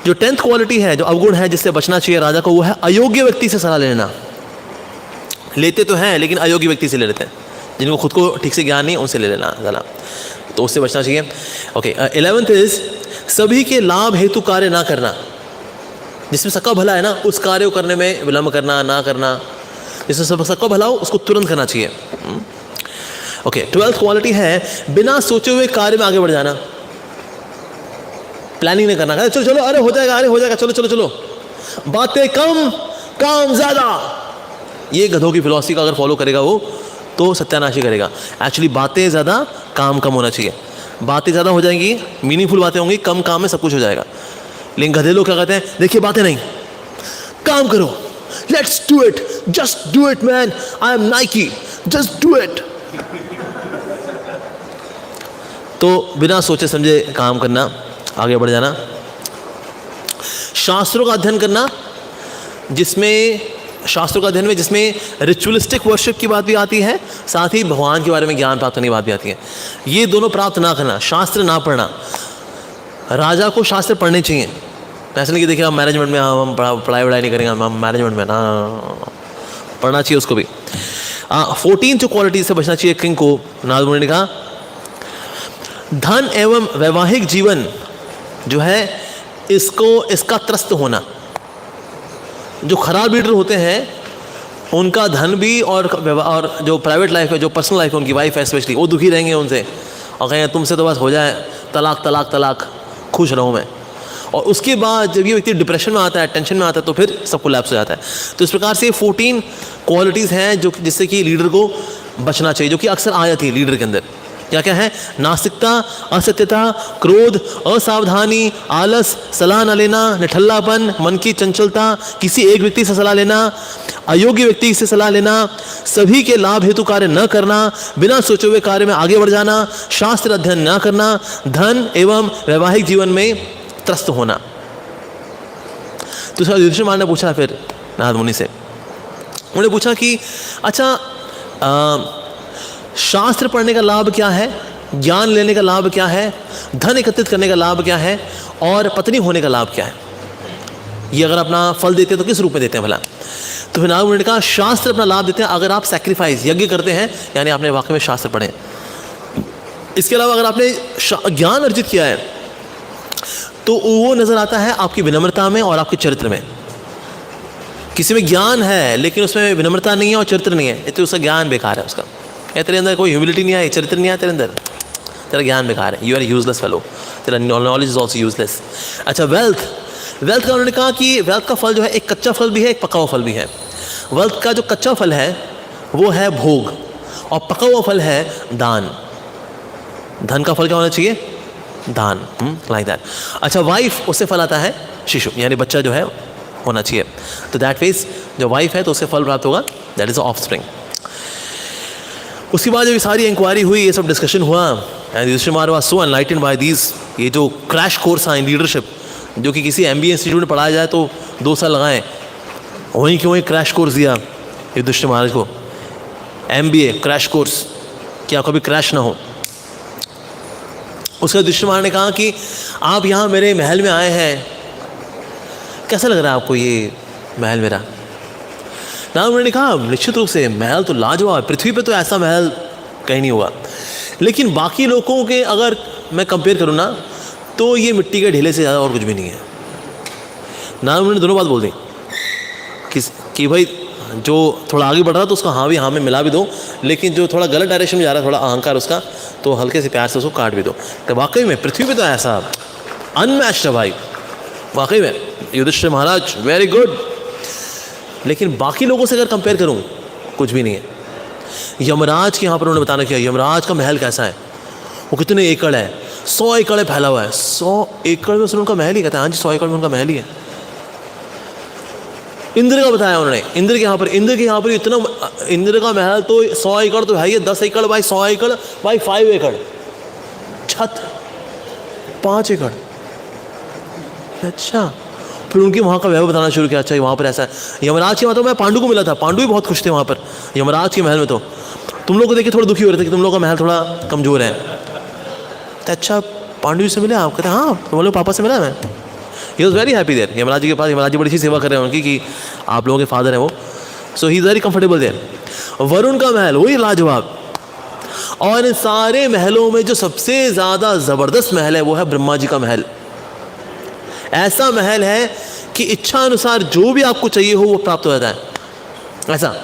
जो 10th क्वालिटी है, जो अवगुण है जिससे बचना चाहिए राजा को, वो है अयोग्य व्यक्ति से सलाह लेना। लेते तो हैं लेकिन अयोग्य व्यक्ति से ले लेते हैं, जिनको खुद को ठीक से ज्ञान नहीं उनसे ले लेना सलाह, तो उससे बचना चाहिए। ओके, 11th इज सभी के लाभ हेतु कार्य ना करना। जिसमें सबका भला है ना उस कार्य को करने में विलंब करना ना करना, जिसमें सबका भला हो उसको तुरंत करना चाहिए। ओके, 12th क्वालिटी है बिना सोचे हुए कार्य में आगे बढ़ जाना। प्लानिंग नहीं करना, चलो चलो अरे हो जाएगा चलो चलो चलो, बातें कम काम ज्यादा। ये गधों की फिलॉसफी का अगर फॉलो करेगा वो तो सत्यानाशी करेगा। एक्चुअली बातें ज़्यादा काम कम होना चाहिए। बातें ज़्यादा हो जाएंगी, मीनिंगफुल बातें होंगी, कम काम में सब कुछ हो जाएगा। लेकिन गधे लोग क्या कहते हैं, देखिए बातें नहीं, काम करो, let's do it, just do it man, I am Nike, just do it. तो बिना सोचे समझे काम करना, आगे बढ़ जाना। शास्त्रों का अध्ययन करना, शास्त्रों का अध्ययन में जिसमें रिचुअलिस्टिक वर्शिप की बात भी आती है, साथ ही भगवान के बारे में ज्ञान प्राप्त करने की बात भी आती है। ये दोनों प्राप्त ना करना, शास्त्र ना पढ़ना। राजा को शास्त्र पढ़ने चाहिए, ऐसा नहीं कि देखिए हम मैनेजमेंट में हम पढ़ाई वढ़ाई नहीं करेंगे, हम मैनेजमेंट में ना, पढ़ना चाहिए उसको भी। 14 जो क्वालिटी से बचना चाहिए किंग को, नारद मुनि ने कहा धन एवं वैवाहिक जीवन जो है इसका त्रस्त होना। जो खराब लीडर होते हैं उनका धन भी और जो प्राइवेट लाइफ है, जो पर्सनल लाइफ है, उनकी वाइफ है स्पेशली, वो दुखी रहेंगे उनसे और कहेंगे तुमसे तो बस हो जाए तलाक तलाक तलाक, खुश रहूँ मैं। और उसके बाद जब ये व्यक्ति डिप्रेशन में आता है, टेंशन में आता है, तो फिर सब कोलैप्स हो जाता है। तो इस प्रकार से 14 क्वालिटीज़ हैं जो जिससे कि लीडर को बचना चाहिए, जो कि अक्सर आ जाती है लीडर के अंदर। क्या क्या है? नास्तिकता, असत्यता, क्रोध, असावधानी, आलस, सलाह न लेना, निठल्लापन, मन की चंचलता, किसी एक व्यक्ति से सलाह लेना, अयोग्य व्यक्ति से सलाह लेना, सभी के लाभ हेतु कार्य न करना, बिना सोचे हुए कार्य में आगे बढ़ जाना, शास्त्र अध्ययन न करना, धन एवं वैवाहिक जीवन में त्रस्त होना। तो युधिष्ठिर महाराज ने पूछा फिर नारद मुनि से, उन्होंने पूछा कि अच्छा शास्त्र पढ़ने का लाभ क्या है, ज्ञान लेने का लाभ क्या है, धन एकत्रित करने का लाभ क्या है, और पत्नी होने का लाभ क्या है? ये अगर अपना फल देते हैं तो किस रूप में देते हैं भला? तो फिर नारद मुनि ने कहा शास्त्र अपना लाभ देते हैं अगर आप सैक्रिफाइस, यज्ञ करते हैं, यानी आपने वाकई में शास्त्र पढ़े। इसके अलावा अगर आपने ज्ञान अर्जित किया है तो वो नजर आता है आपकी विनम्रता में और आपके चरित्र में। किसी में ज्ञान है लेकिन उसमें विनम्रता नहीं है और चरित्र नहीं है, तो उसका ज्ञान बेकार है। उसका या तेरे अंदर कोई ह्यूमिलिटी नहीं है, चरित्र नहीं है तेरे अंदर, तेरा ज्ञान बेकार है, यू आर यूजलेस फेलो, तेरा नॉलेज इज ऑल्सो यूजलेस। अच्छा वेल्थ का उन्होंने कहा कि वेल्थ का फल जो है एक कच्चा फल भी है, एक पका हुआ फल भी है। वेल्थ का जो कच्चा फल है वो है भोग और पका हुआ फल है दान। धन का फल क्या होना चाहिए? दान, लाइक दैट। अच्छा वाइफ, उससे फल आता है शिशु, यानी बच्चा जो है होना चाहिए। तो दैट मीन्स जो वाइफ है तो उससे फल प्राप्त होगा, दैट इज ऑफ स्प्रिंग। उसके बाद जब सारी इंक्वायरी हुई, ये सब डिस्कशन हुआ, and Yudhishthira Maharaj was so enlightened by these, ये जो क्रैश कोर्स है इन लीडरशिप, जो कि किसी MBA इंस्टीट्यूट में पढ़ाया जाए तो 2 साल लगाएं, वहीं क्यों एक क्रैश कोर्स दिया युधिष्ठिर महाराज को, MBA क्रैश कोर्स, क्या कभी क्रैश ना हो। उसके युधिष्ठिर महाराज ने कहा कि आप यहाँ मेरे महल में आए हैं, कैसा लग रहा है आपको ये महल मेरा? ना उन्होंने कहा निश्चित रूप से महल तो लाजवाब है, पृथ्वी पे तो ऐसा महल कहीं नहीं हुआ, लेकिन बाकी लोगों के अगर मैं कंपेयर करूँ ना तो ये मिट्टी के ढेले से ज़्यादा और कुछ भी नहीं है। ना उन्होंने दोनों बात बोल दी कि भाई जो थोड़ा आगे बढ़ रहा तो उसका हाँ भी हाँ में मिला भी दो, लेकिन जो थोड़ा गलत डायरेक्शन में जा रहा है, थोड़ा अहंकार उसका, तो हल्के से प्यार से उसको काट भी दो। तो वाकई में पृथ्वी पे तो ऐसा अनमैच्ड है भाई, वाकई में युधिष्ठिर महाराज वेरी गुड, लेकिन बाकी लोगों से अगर कंपेयर करूं कुछ भी नहीं है। यमराज के यहाँ पर उन्होंने बताना किया यमराज का महल कैसा है, वो कितने एकड़ है, 100 एकड़ है फैला हुआ है, 100 एकड़ में उनका महल ही कहता है। हाँ जी 100 एकड़ में उनका महल ही है। इंद्र का बताया उन्होंने, इंद्र के यहाँ पर इतना, इंद्र का महल तो 100 एकड़ तो है ही, 10 एकड़ बाई 100 एकड़ बाई 5 एकड़, छत 5 एकड़। अच्छा फिर उनकी वहाँ का वैभव बताना शुरू किया, अच्छा वहाँ पर ऐसा है। यमराज के वहाँ तो मैं पांडु को मिला था, पांडु भी बहुत खुश थे वहाँ पर यमराज के महल में। तो तुम लोग को देख के थोड़ा दुखी हो रहे थे कि तुम लोग का महल थोड़ा कमज़ोर है। तो अच्छा पांडु जी से मिले आप? कहते हाँ तुम लोग पापा से मिला मैं। He was very happy there, Yamraj ji के पास। यमराज जी बड़ी अच्छी सेवा कर रहे हैं उनकी कि आप लोगों के फादर हैं वो, so he is very comfortable there. Varun का महल वही लाजवाब। और इन सारे महलों में जो सबसे ज़्यादा ज़बरदस्त महल है वो है ब्रह्मा जी का महल। ऐसा महल है कि इच्छा अनुसार जो भी आपको चाहिए हो वो प्राप्त हो जाता है। ऐसा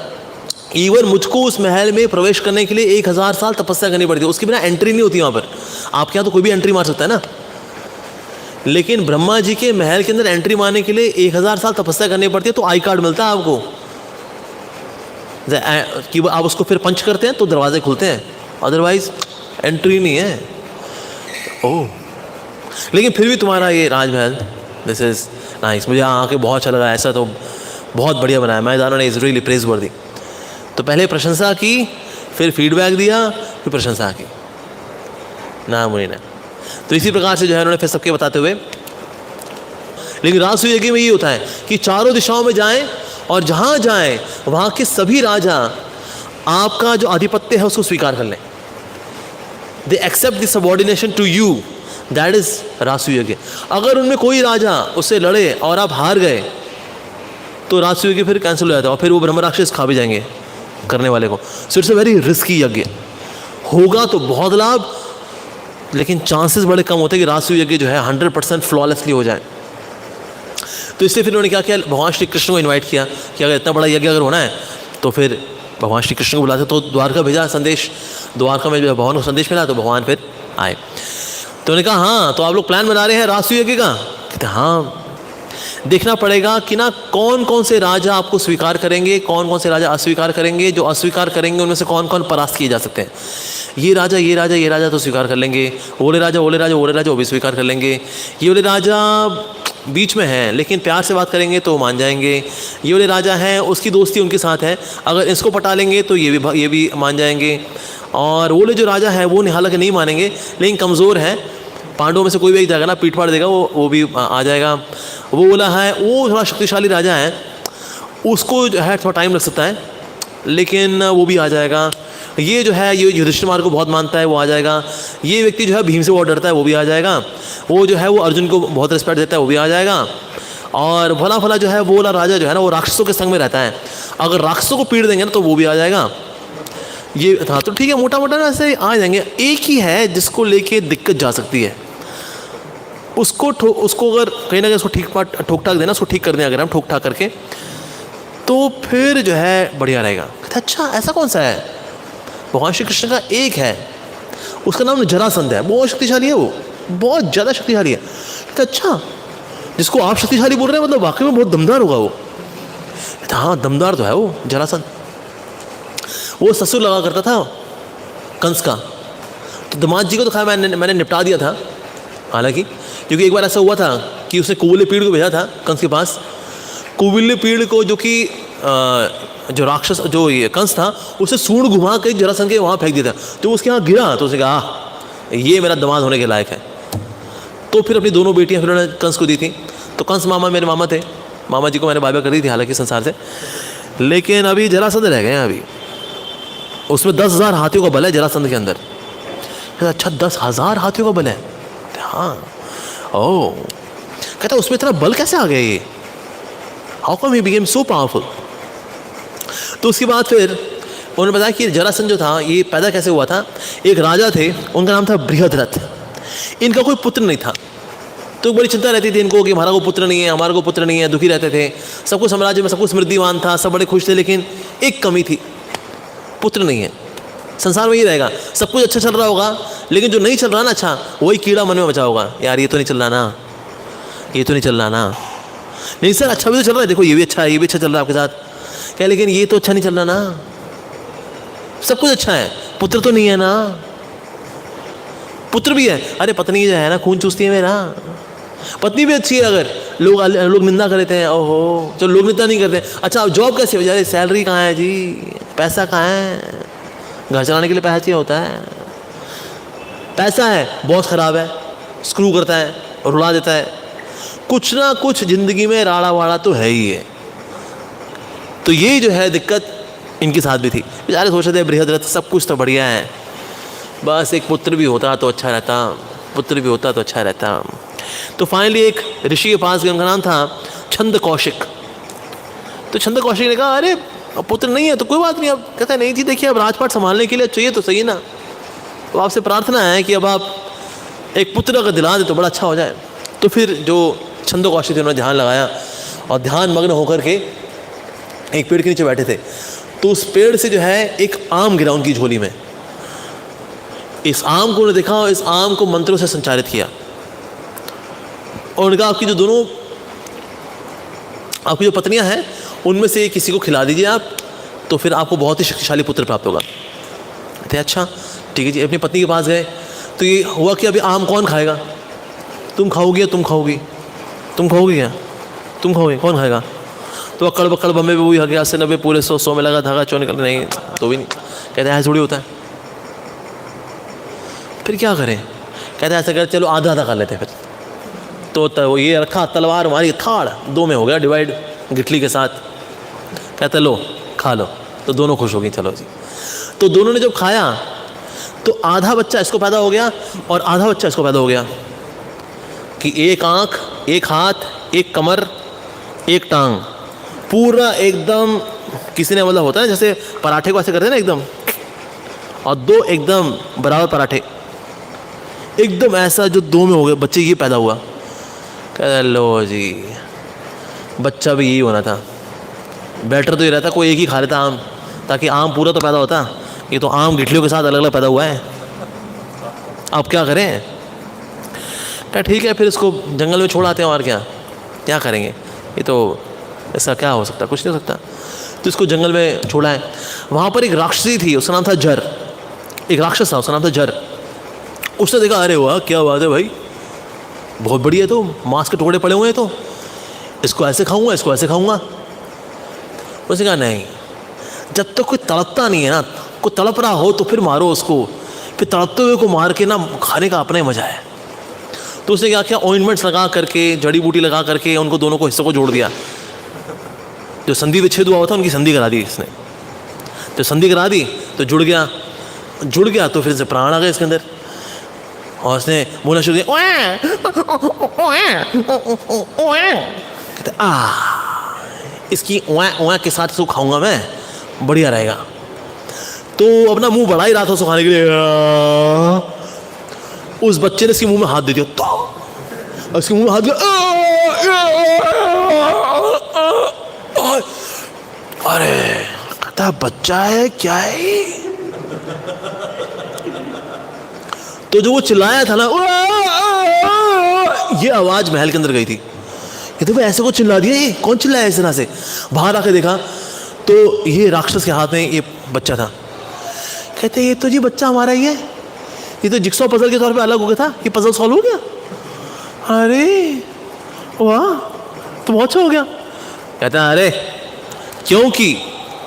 इवन मुझको उस महल में प्रवेश करने के लिए 1000 साल तपस्या करनी पड़ती है, उसके बिना एंट्री नहीं होती वहाँ पर। आपके यहाँ तो कोई भी एंट्री मार सकता है ना, लेकिन ब्रह्मा जी के महल के अंदर एंट्री मारने के लिए 1000 साल तपस्या करनी पड़ती है। तो आई कार्ड मिलता है आपको कि आप उसको फिर पंच करते हैं तो दरवाजे खुलते हैं, अदरवाइज एंट्री नहीं है। ओह लेकिन फिर भी तुम्हारा ये राजमहल दिस इज़ नाइस, मुझे आके बहुत अच्छा लगा, ऐसा तो बहुत बढ़िया बनाया। मैदानों ने इज़ रियली प्रेज वर्दी। तो पहले प्रशंसा की, फिर फीडबैक दिया, फिर प्रशंसा की ना मुनि ने। तो इसी प्रकार से जो है उन्होंने फिर सबके बताते हुए, लेकिन राजसूय यज्ञ में ये होता है कि चारों दिशाओं में जाएं और जहाँ जाएं वहाँ के सभी राजा आपका जो आधिपत्य है उसको स्वीकार कर लें। They accept the subordination to you, that is Rajasuya yagya. अगर उनमें कोई राजा उससे लड़े और आप हार गए तो राजसूय यज्ञ फिर कैंसिल हो जाता है और फिर वो ब्रह्म राक्षस खा भी जाएंगे करने वाले को। So it's a very risky यज्ञ। होगा तो बहुत लाभ, लेकिन चांसेस बड़े कम होते हैं कि राजसूय यज्ञ जो है 100% फ्लॉलेसली हो जाए। तो इसलिए फिर उन्होंने क्या किया, भगवान श्री कृष्ण को इन्वाइट किया कि अगर इतना बड़ा यज्ञ अगर होना है तो फिर भगवान श्री कृष्ण को बुलाते। तो द्वारका भेजा संदेश, द्वारका में जब भगवान को संदेश मिला तो भगवान फिर आए। तो उन्होंने कहा हाँ तो आप लोग प्लान बना रहे हैं राजसूय यज्ञ का? कहते हाँ। देखना पड़ेगा कि ना कौन कौन से राजा आपको स्वीकार करेंगे, कौन कौन से राजा अस्वीकार करेंगे। जो अस्वीकार करेंगे उनमें से कौन कौन परास्त किए जा सकते हैं। ये राजा ये राजा ये राजा तो स्वीकार कर लेंगे, ओले राजा ओले राजा ओले राजा वो भी स्वीकार कर लेंगे। ये वाले राजा बीच में हैं लेकिन प्यार से बात करेंगे तो मान जाएंगे। ये वाले राजा हैं उसकी दोस्ती उनके साथ है, अगर इसको पटा लेंगे तो ये भी मान जाएंगे। और वो जो राजा है वो हालांकि नहीं मानेंगे लेकिन कमज़ोर है, पांडवों में से कोई भी एक जाएगा ना पीठ फाड़ देगा, वो भी आ जाएगा। वो बोला है वो थोड़ा शक्तिशाली राजा है, उसको जो है थोड़ा टाइम लग सकता है लेकिन वो भी आ जाएगा। ये जो है ये युधिष्ठिर को बहुत मानता है, वो आ जाएगा। ये व्यक्ति जो है भीम से बहुत डरता है, वो भी आ जाएगा। वो जो है वो अर्जुन को बहुत रिस्पेक्ट देता है, वो भी आ जाएगा। और भला भला जो है वो वाला राजा जो है ना वो राक्षसों के संग में रहता है, अगर राक्षसों को पीट देंगे ना तो वो भी आ जाएगा। ये था तो ठीक है, मोटा मोटा ना ऐसे आ जाएंगे। एक ही है जिसको लेके दिक्कत जा सकती है, उसको अगर कहीं ना कहीं उसको ठोक ठाक देना, उसको ठीक कर दें अगर हम ठोक ठाक करके, तो फिर जो है बढ़िया रहेगा। अच्छा ऐसा कौन सा है? भगवान श्री कृष्ण का एक है, उसका नाम जरासंध है, बहुत शक्तिशाली है, वो बहुत ज़्यादा शक्तिशाली है। अच्छा जिसको आप शक्तिशाली बोल रहे हैं मतलब वाकई में बहुत दमदार होगा वो। हाँ दमदार तो है वो जरासंध। वो ससुर लगा करता था कंस का, तो दामाद जी को तो खैर मैंने निपटा दिया था हालांकि, क्योंकि एक बार ऐसा हुआ था कि उसने कुबुल्लूपीड़ को भेजा था कंस के पास। कुबुल्लूपीड़ को जो कि जो राक्षस जो ये कंस था उसे सूंड घुमा के जरासंध के वहाँ फेंक दिया था, तो उसके यहाँ गिरा तो उसने कहा ये मेरा दामाद होने के लायक है। तो फिर अपनी दोनों बेटियाँ फिर उन्होंने कंस को दी थी। तो कंस मामा मेरे मामा थे, मामा जी को मैंने बाय बाय कर दी थी हालांकि संसार से, लेकिन अभी जरासंध रह गए हैं। अभी उसमें 10,000 हाथियों का बल है जरासंध के अंदर। अच्छा 10,000 हाथियों का बल है? हाँ। ओह कहता उसमें इतना बल कैसे आ गया ये, how come he became so powerful. तो उसके बाद फिर उन्होंने बताया कि जरासंध जो था ये पैदा कैसे हुआ था। एक राजा थे, उनका नाम था बृहद्रथ। इनका कोई पुत्र नहीं था, तो बड़ी चिंता रहती थी इनको कि हमारा को पुत्र नहीं है, हमारा को पुत्र नहीं है, दुखी रहते थे। सबको साम्राज्य में सबको समृद्धिमान था, सब बड़े खुश थे, लेकिन एक कमी थी, पुत्र नहीं है। संसार में ही रहेगा, सब कुछ अच्छा चल रहा होगा लेकिन जो नहीं चल रहा ना अच्छा, वही कीड़ा मन में बचा होगा, यार ये तो नहीं चल रहा ना, ये तो नहीं चल रहा ना। नहीं सर अच्छा भी तो चल रहा है, देखो ये भी अच्छा है, ये भी अच्छा चल रहा है आपके साथ, क्या लेकिन ये तो अच्छा नहीं चल रहा ना। सब कुछ अच्छा है, पुत्र तो नहीं है ना। पुत्र भी है, अरे पत्नी जो है ना खून चूसती है मेरा, पत्नी भी अच्छी है, अगर लोग निंदा करते हैं, ओहो चलो लोग निंदा नहीं करते। अच्छा अब जॉब कैसे हो जाए, सैलरी कहाँ है जी, पैसा कहाँ है, घर चलाने के लिए पैसा चाहिए होता है, पैसा है, बॉस खराब है, स्क्रू करता है, रुला देता है, कुछ ना कुछ ज़िंदगी में राड़ा वाड़ा तो है ही है। तो ये जो है दिक्कत इनके साथ भी थी। बेचारे सोच रहे थे बृहद्रथ सब कुछ तो बढ़िया है, बस एक पुत्र भी होता तो अच्छा रहता, पुत्र भी होता तो अच्छा रहता। तो फाइनली एक ऋषि के पास गए, उनका नाम था छंद कौशिक। तो छंद कौशिक ने कहा अरे अब पुत्र नहीं है तो कोई बात नहीं। अब कहता है नहीं जी देखिए अब राजपाट संभालने के लिए चाहिए तो सही ना, तो आपसे प्रार्थना है कि अब आप एक पुत्र अगर दिला दे तो बड़ा अच्छा हो जाए। तो फिर जो छंद कौशिक थे उन्होंने ध्यान लगाया और ध्यान मग्न होकर के एक पेड़ के नीचे बैठे थे। तो उस पेड़ से जो है एक आम गिरा उनकी झोली में। इस आम को उन्होंने देखा और इस आम को मंत्रों से संचारित किया और उन्होंने कहा आपकी जो पत्नियां हैं उनमें से किसी को खिला दीजिए आप, तो फिर आपको बहुत ही शक्तिशाली पुत्र प्राप्त होगा। कहते अच्छा ठीक है जी। अपनी पत्नी के पास गए तो ये हुआ कि अभी आम कौन खाएगा, तुम खाओगी या तुम खाओगी, तुम खाओगी क्या, तुम खाओगे, कौन खाएगा। तो अक्कड़ बक्कड़ बम्बे भी वही 80-90 पूरे 100 में लगा धागा चो निकल नहीं तो भी नहीं। कहते हैं थोड़ी होता है, फिर क्या करें। कहते हैं ऐसा कर चलो आधा आधा कर लेते हैं। फिर तो वो ये रखा तलवार हमारी थाड़ 2 में हो गया डिवाइड गिटली के साथ। कहते लो खा लो, तो दोनों खुश हो गई। चलो जी। तो दोनों ने जब खाया तो आधा बच्चा इसको पैदा हो गया और आधा बच्चा इसको पैदा हो गया कि एक आँख, एक हाथ, एक कमर, एक टांग, पूरा एकदम किसी ने मतलब होता है जैसे पराठे को ऐसे करते हैं ना एकदम, और 2 एकदम बराबर पराठे, एकदम ऐसा जो 2 में हो गए बच्चे, ये पैदा हुआ। कह लो जी बच्चा भी यही होना था। बेटर तो ये रहता कोई एक ही खा लेता आम, ताकि आम पूरा तो पैदा होता। ये तो आम गिटलियों के साथ अलग अलग पैदा हुआ है, अब क्या करें। क्या ठीक है फिर इसको जंगल में छोड़ आते हैं और क्या। क्या करेंगे, ये तो ऐसा क्या हो सकता, कुछ नहीं हो सकता। तो इसको जंगल में छोड़ा है। वहाँ पर एक राक्षसी थी, उसका नाम था जर, एक राक्षस था, उसका नाम था जर। उसने देखा, अरे वाह क्या बात है भाई, बहुत बढ़िया, तो मांस के टुकड़े पड़े हुए हैं, तो इसको ऐसे खाऊंगा, इसको ऐसे खाऊंगा। उसने कहा नहीं, जब तक कोई तड़पता नहीं है ना, कोई तड़प रहा हो तो फिर मारो उसको, फिर तड़पते हुए को मार के ना खाने का अपना ही मजा है। तो उसने क्या किया, ऑइंटमेंट्स लगा करके, जड़ी बूटी लगा करके उनको दोनों को हिस्सों को जोड़ दिया। जो संधि विच्छेद हुआ था उनकी संधि करा दी इसने। तो संधि करा दी तो जुड़ गया तो फिर से प्राण आ गए इसके अंदर, और उसने बोलना शुरू किया, कहते इसकी ओया के साथ इसको खाऊंगा मैं, बढ़िया रहेगा। तो अपना मुंह बढ़ा ही रहा था उसको खाने के लिए, उस बच्चे ने इसके मुंह में हाथ दे दिया, तो इसके मुंह में हाथ दिया, अरे कहता बच्चा है क्या है। तो जो वो चिल्लाया था ना, ये आवाज महल के अंदर गई थी। कहते भाई ऐसे को चिल्ला दिया, ये कौन चिल्लाया इस तरह से। बाहर आके देखा तो ये राक्षस के हाथ में ये बच्चा था। कहते ये तो जी बच्चा हमारा ही है, ये तो जिक्सॉ पजल के तौर पे अलग हो गया था, ये पजल सॉल्व हो गया। अरे वाह, तो बहुत अच्छा हो गया। कहता है अरे क्योंकि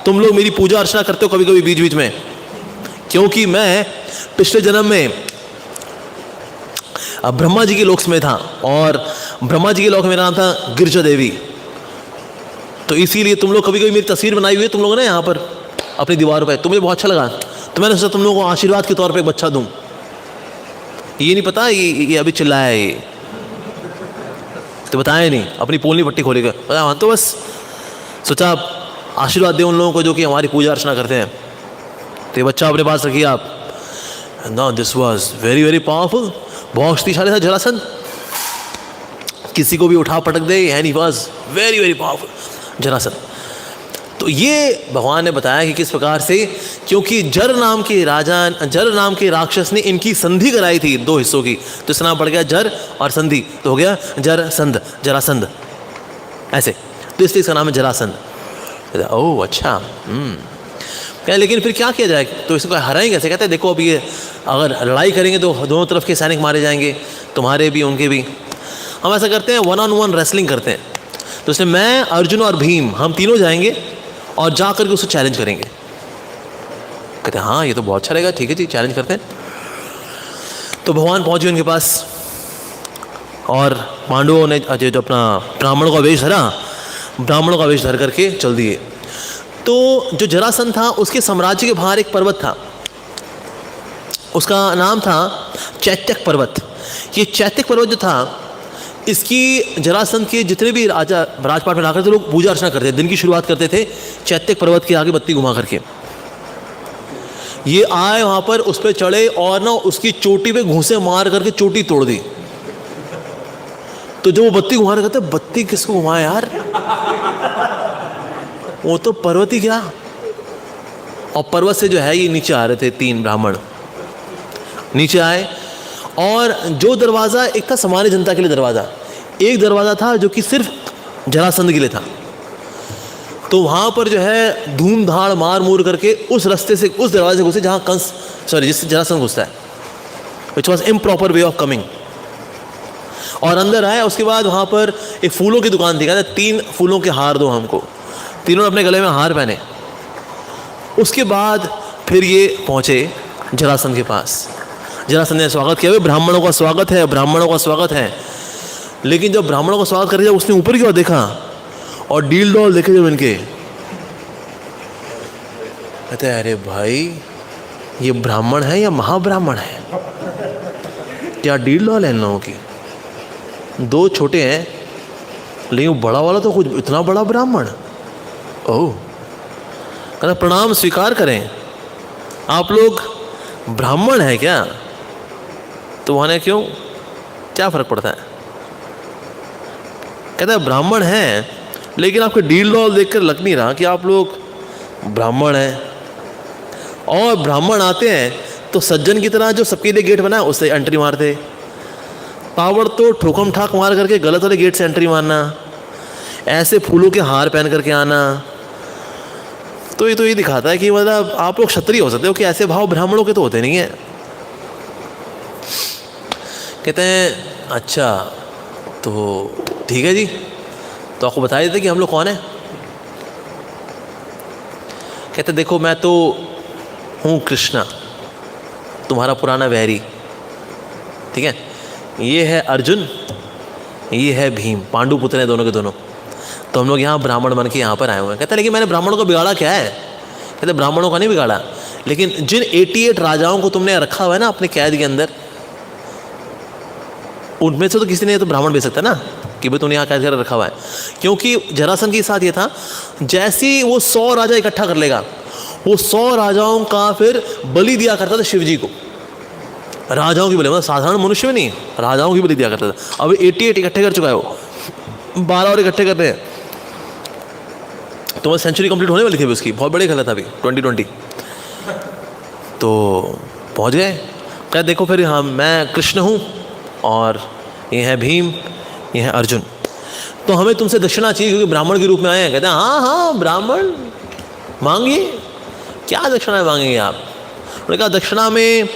तुम लोग मेरी पूजा अर्चना करते हो कभी कभी बीच बीच में, क्योंकि मैं पिछले जन्म में ब्रह्मा जी के लोक में था, और ब्रह्मा जी के लोक में मेरा नाम था गिरजा देवी। तो इसीलिए तुम लोग कभी कभी मेरी तस्वीर बनाई हुई है तुम लोगों ने यहाँ पर अपनी दीवारों पर, तो मुझे बहुत अच्छा लगा, तो मैंने सोचा तुम लोगों को आशीर्वाद के तौर पे एक बच्चा दूं। ये नहीं पता ये अभी चिल्लाया है, ये तो बताया नहीं, अपनी पोलनी पट्टी खोलेगा, हाँ तो बस सोचा आशीर्वाद दे उन लोगों को जो कि हमारी पूजा अर्चना करते हैं। तो ये बच्चा अपने पास रखिए आप। No this was very very powerful, बहुत शक्तिशाली था जरासंध, किसी को भी उठा पटक दे, and he was very very powerful Jarasandh. तो ये भगवान ने बताया कि किस प्रकार से, क्योंकि जर नाम के राक्षस ने इनकी संधि कराई थी दो हिस्सों की, तो इसका नाम पड़ गया जर और संधि, तो हो गया जरासंध ऐसे, तो इसलिए इसका नाम है जरासंध। ओह अच्छा, क्या लेकिन फिर क्या किया जाए, तो इसको हराएंगे कैसे। कहते हैं देखो अभी ये अगर लड़ाई करेंगे तो दोनों तरफ के सैनिक मारे जाएंगे, तुम्हारे भी उनके भी। हम ऐसा करते हैं 1-on-1 रेसलिंग करते हैं। तो इसलिए मैं, अर्जुन और भीम, हम तीनों जाएंगे और जा करके उसको चैलेंज करेंगे। कहते हैं हाँ ये तो बहुत अच्छा रहेगा, ठीक है जी चैलेंज करते हैं। तो भगवान पहुँचे उनके पास, और पांडवों ने जो अपना ब्राह्मणों का वेश धरा, ब्राह्मणों का वेश धर करके चल दिए। तो जो जरासंध था उसके साम्राज्य के बाहर एक पर्वत था, उसका नाम था चैत्यक पर्वत। ये चैत्यक पर्वत जो था, इसकी जरासंध के जितने भी राजा राजपाट में लाकर थे लोग पूजा अर्चना करते थे, दिन की शुरुआत करते थे चैत्यक पर्वत के आगे बत्ती घुमा करके। ये आए वहाँ पर, उस पर चढ़े और ना उसकी चोटी पे घूंसे मार करके चोटी तोड़ दी। तो जो वो बत्ती घुमा रहे, कहते बत्ती किसको घुमाए यार, वो तो पर्वत ही क्या। और पर्वत से जो है ये नीचे आ रहे थे 3 ब्राह्मण, नीचे आए, और जो दरवाज़ा एक था सामान्य जनता के लिए दरवाज़ा, एक दरवाज़ा था जो कि सिर्फ जरासंध के लिए था। तो वहाँ पर जो है धूम धाड़ मार मूर करके उस रास्ते से, उस दरवाजे से घुसे जहाँ जिससे जरासंध घुसता है, which was improper way of coming. और अंदर आए, उसके बाद वहाँ पर एक फूलों की दुकान थी, कहते 3 फूलों के हार दो हमको। तीनों ने अपने गले में हार पहने। उसके बाद फिर ये पहुँचे जरासंध के पास। जरासंध ने स्वागत किया, ब्राह्मणों का स्वागत है, ब्राह्मणों का स्वागत है। लेकिन जब ब्राह्मणों का स्वागत कर दिया, उसने ऊपर की ओर देखा और डील डॉल देखे जब इनके, कहते हैं अरे भाई ये ब्राह्मण है या महाब्राह्मण है, क्या डील डॉल है इन लोगों की। 2 छोटे हैं, लेकिन बड़ा वाला तो कुछ इतना बड़ा ब्राह्मण। ओह, कहता प्रणाम स्वीकार करें, आप लोग ब्राह्मण हैं क्या। तो वहाँ ने क्यों, क्या फ़र्क पड़ता है। कहता है ब्राह्मण हैं, लेकिन आपके डील डॉल देखकर लग नहीं रहा कि आप लोग ब्राह्मण हैं। और ब्राह्मण आते हैं तो सज्जन की तरह जो सबके लिए गेट बना है उससे एंट्री मारते, पावड़ तो ठोकम ठाक मार करके गलत वाले गेट से एंट्री मारना, ऐसे फूलों के हार पहन करके आना, तो ये दिखाता है कि मतलब आप लोग क्षत्रिय हो सकते हो कि ऐसे भाव ब्राह्मणों के तो होते नहीं है। कहते हैं अच्छा तो ठीक है जी, तो आपको बता देते कि हम लोग कौन है। कहते देखो मैं तो हूँ कृष्णा, तुम्हारा पुराना वैरी, ठीक है। ये है अर्जुन, ये है भीम, पांडु पुत्र हैं दोनों के दोनों। तो हम लोग यहाँ ब्राह्मण बन के यहाँ पर आए हुए हैं। कहते लेकिन मैंने ब्राह्मणों को बिगाड़ा क्या है। कहते ब्राह्मणों का नहीं बिगाड़ा, लेकिन जिन 88 राजाओं को तुमने रखा हुआ है ना अपने कैद के अंदर, उनमें से तो किसी ने तो ब्राह्मण भेज सकता ना कि भाई तूने यहाँ कैद कर रखा हुआ है। क्योंकि जरासंध के साथ ये था, जैसे ही वो 100 राजा इकट्ठा कर लेगा, वो 100 राजाओं का फिर बलि दिया करता था शिव जी को। राजाओं की बलि, मतलब साधारण मनुष्य में नहीं, राजाओं की बलि दिया करता था। अब 88 इकट्ठे कर चुका है वो, 12 और इकट्ठे कर रहे हैं। तो सेंचुरी कंप्लीट होने वाली थी अभी उसकी, बहुत बड़ी गलत था अभी 2020। तो पहुँच गए। क्या देखो फिर हाँ मैं कृष्ण हूँ और ये है भीम, ये है अर्जुन, तो हमें तुमसे दक्षिणा चाहिए क्योंकि ब्राह्मण के रूप में आए हैं। कहते हैं हाँ हाँ ब्राह्मण मांगिए, क्या दक्षिणा मांगेंगे आप। उन्होंने कहा दक्षिणा में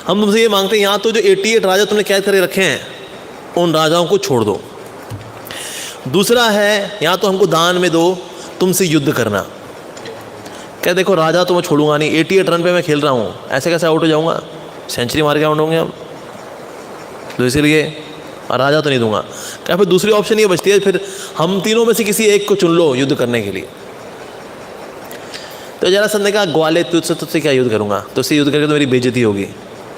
हम तुमसे ये मांगते हैं, यहाँ तो जो 88 राजा तुमने कैद करके रखे हैं उन राजाओं को छोड़ दो। दूसरा है यहाँ तो हमको दान में दो तुमसे युद्ध करना। क्या देखो राजा तो मैं छोड़ूंगा नहीं, 88 रन पे मैं खेल रहा हूँ, ऐसे कैसे आउट हो जाऊँगा, सेंचुरी मार के आउट होंगे हम, तो इसीलिए राजा तो नहीं दूंगा। क्या फिर दूसरी ऑप्शन ये बचती है, फिर हम तीनों में से किसी एक को चुन लो युद्ध करने के लिए। तो जरासंध ने कहा ग्वाले तुझसे क्या युद्ध करूंगा, तो उससे युद्ध करके तो मेरी बेइज्जती होगी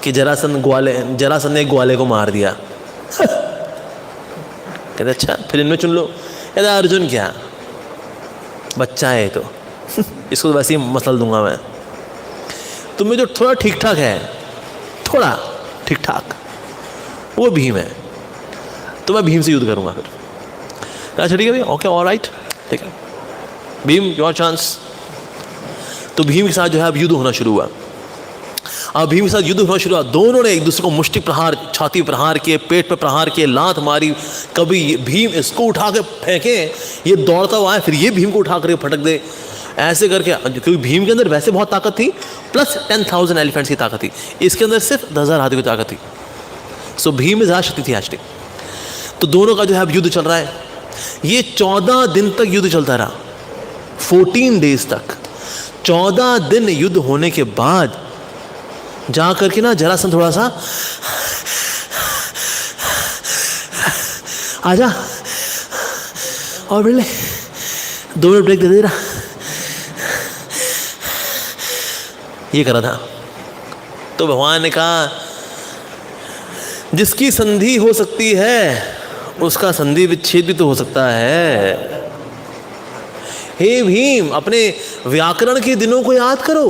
कि जरासंध ने ग्वाले को मार दिया। कहते अच्छा फिर इनमें चुन लो। कहते अर्जुन क्या बच्चा है तो इसको तो वैसे ही मसल दूंगा मैं। तुम्हें जो थोड़ा ठीक ठाक है, थोड़ा ठीक ठाक, वो भीम है, तो मैं भीम से युद्ध करूंगा फिर। अच्छा ठीक है भैया, ओके ऑलराइट, ठीक है भीम योर चांस। तो भीम के साथ जो है अब युद्ध होना शुरू हुआ। अब भीम के साथ युद्ध होना शुरू हुआ, दोनों ने एक दूसरे को मुष्टि प्रहार, छाती प्रहार किए, पेट पे प्रहार किए, लात मारी। कभी भीम इसको उठा के फेंके, ये दौड़ता हुआ है, फिर ये भीम को उठा करके फटक दे, ऐसे करके। क्योंकि भीम के अंदर वैसे बहुत ताकत थी, प्लस 10,000 एलिफेंट्स की ताकत थी, इसके अंदर सिर्फ 10,000 हाथी की ताकत थी। सो भीम में ज़्यादा शक्ति थी आज। तो दोनों का जो है अब युद्ध चल रहा है। ये 14 दिन तक युद्ध चलता रहा, 14 डेज तक। 14 दिन युद्ध होने के बाद जा करके ना जरासंध थोड़ा सा आजा और मिल ले, 2 मिनट ब्रेक दे दे रहा, ये करा था। तो भगवान ने कहा जिसकी संधि हो सकती है उसका संधि विच्छेद भी तो हो सकता है। हे भीम अपने व्याकरण के दिनों को याद करो,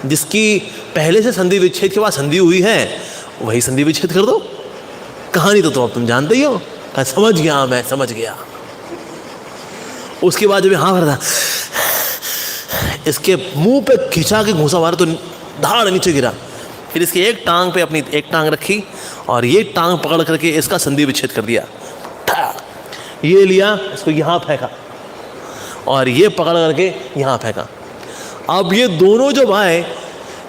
जिसकी पहले से संधि विच्छेद के बाद संधि हुई है वही संधि विच्छेद कर दो। कहानी तो अब तुम जानते ही हो। कहा समझ गया, मैं समझ गया। उसके बाद जब हाँ भर था, इसके मुंह पे खिंचा के घूंसा मारा तो धाड़ नीचे गिरा। फिर इसकी एक टांग पे अपनी एक टांग रखी और ये टांग पकड़ करके इसका संधि विच्छेद कर दिया। ये लिया, इसको यहाँ फेंका और ये पकड़ करके यहाँ फेंका। अब ये दोनों जब आए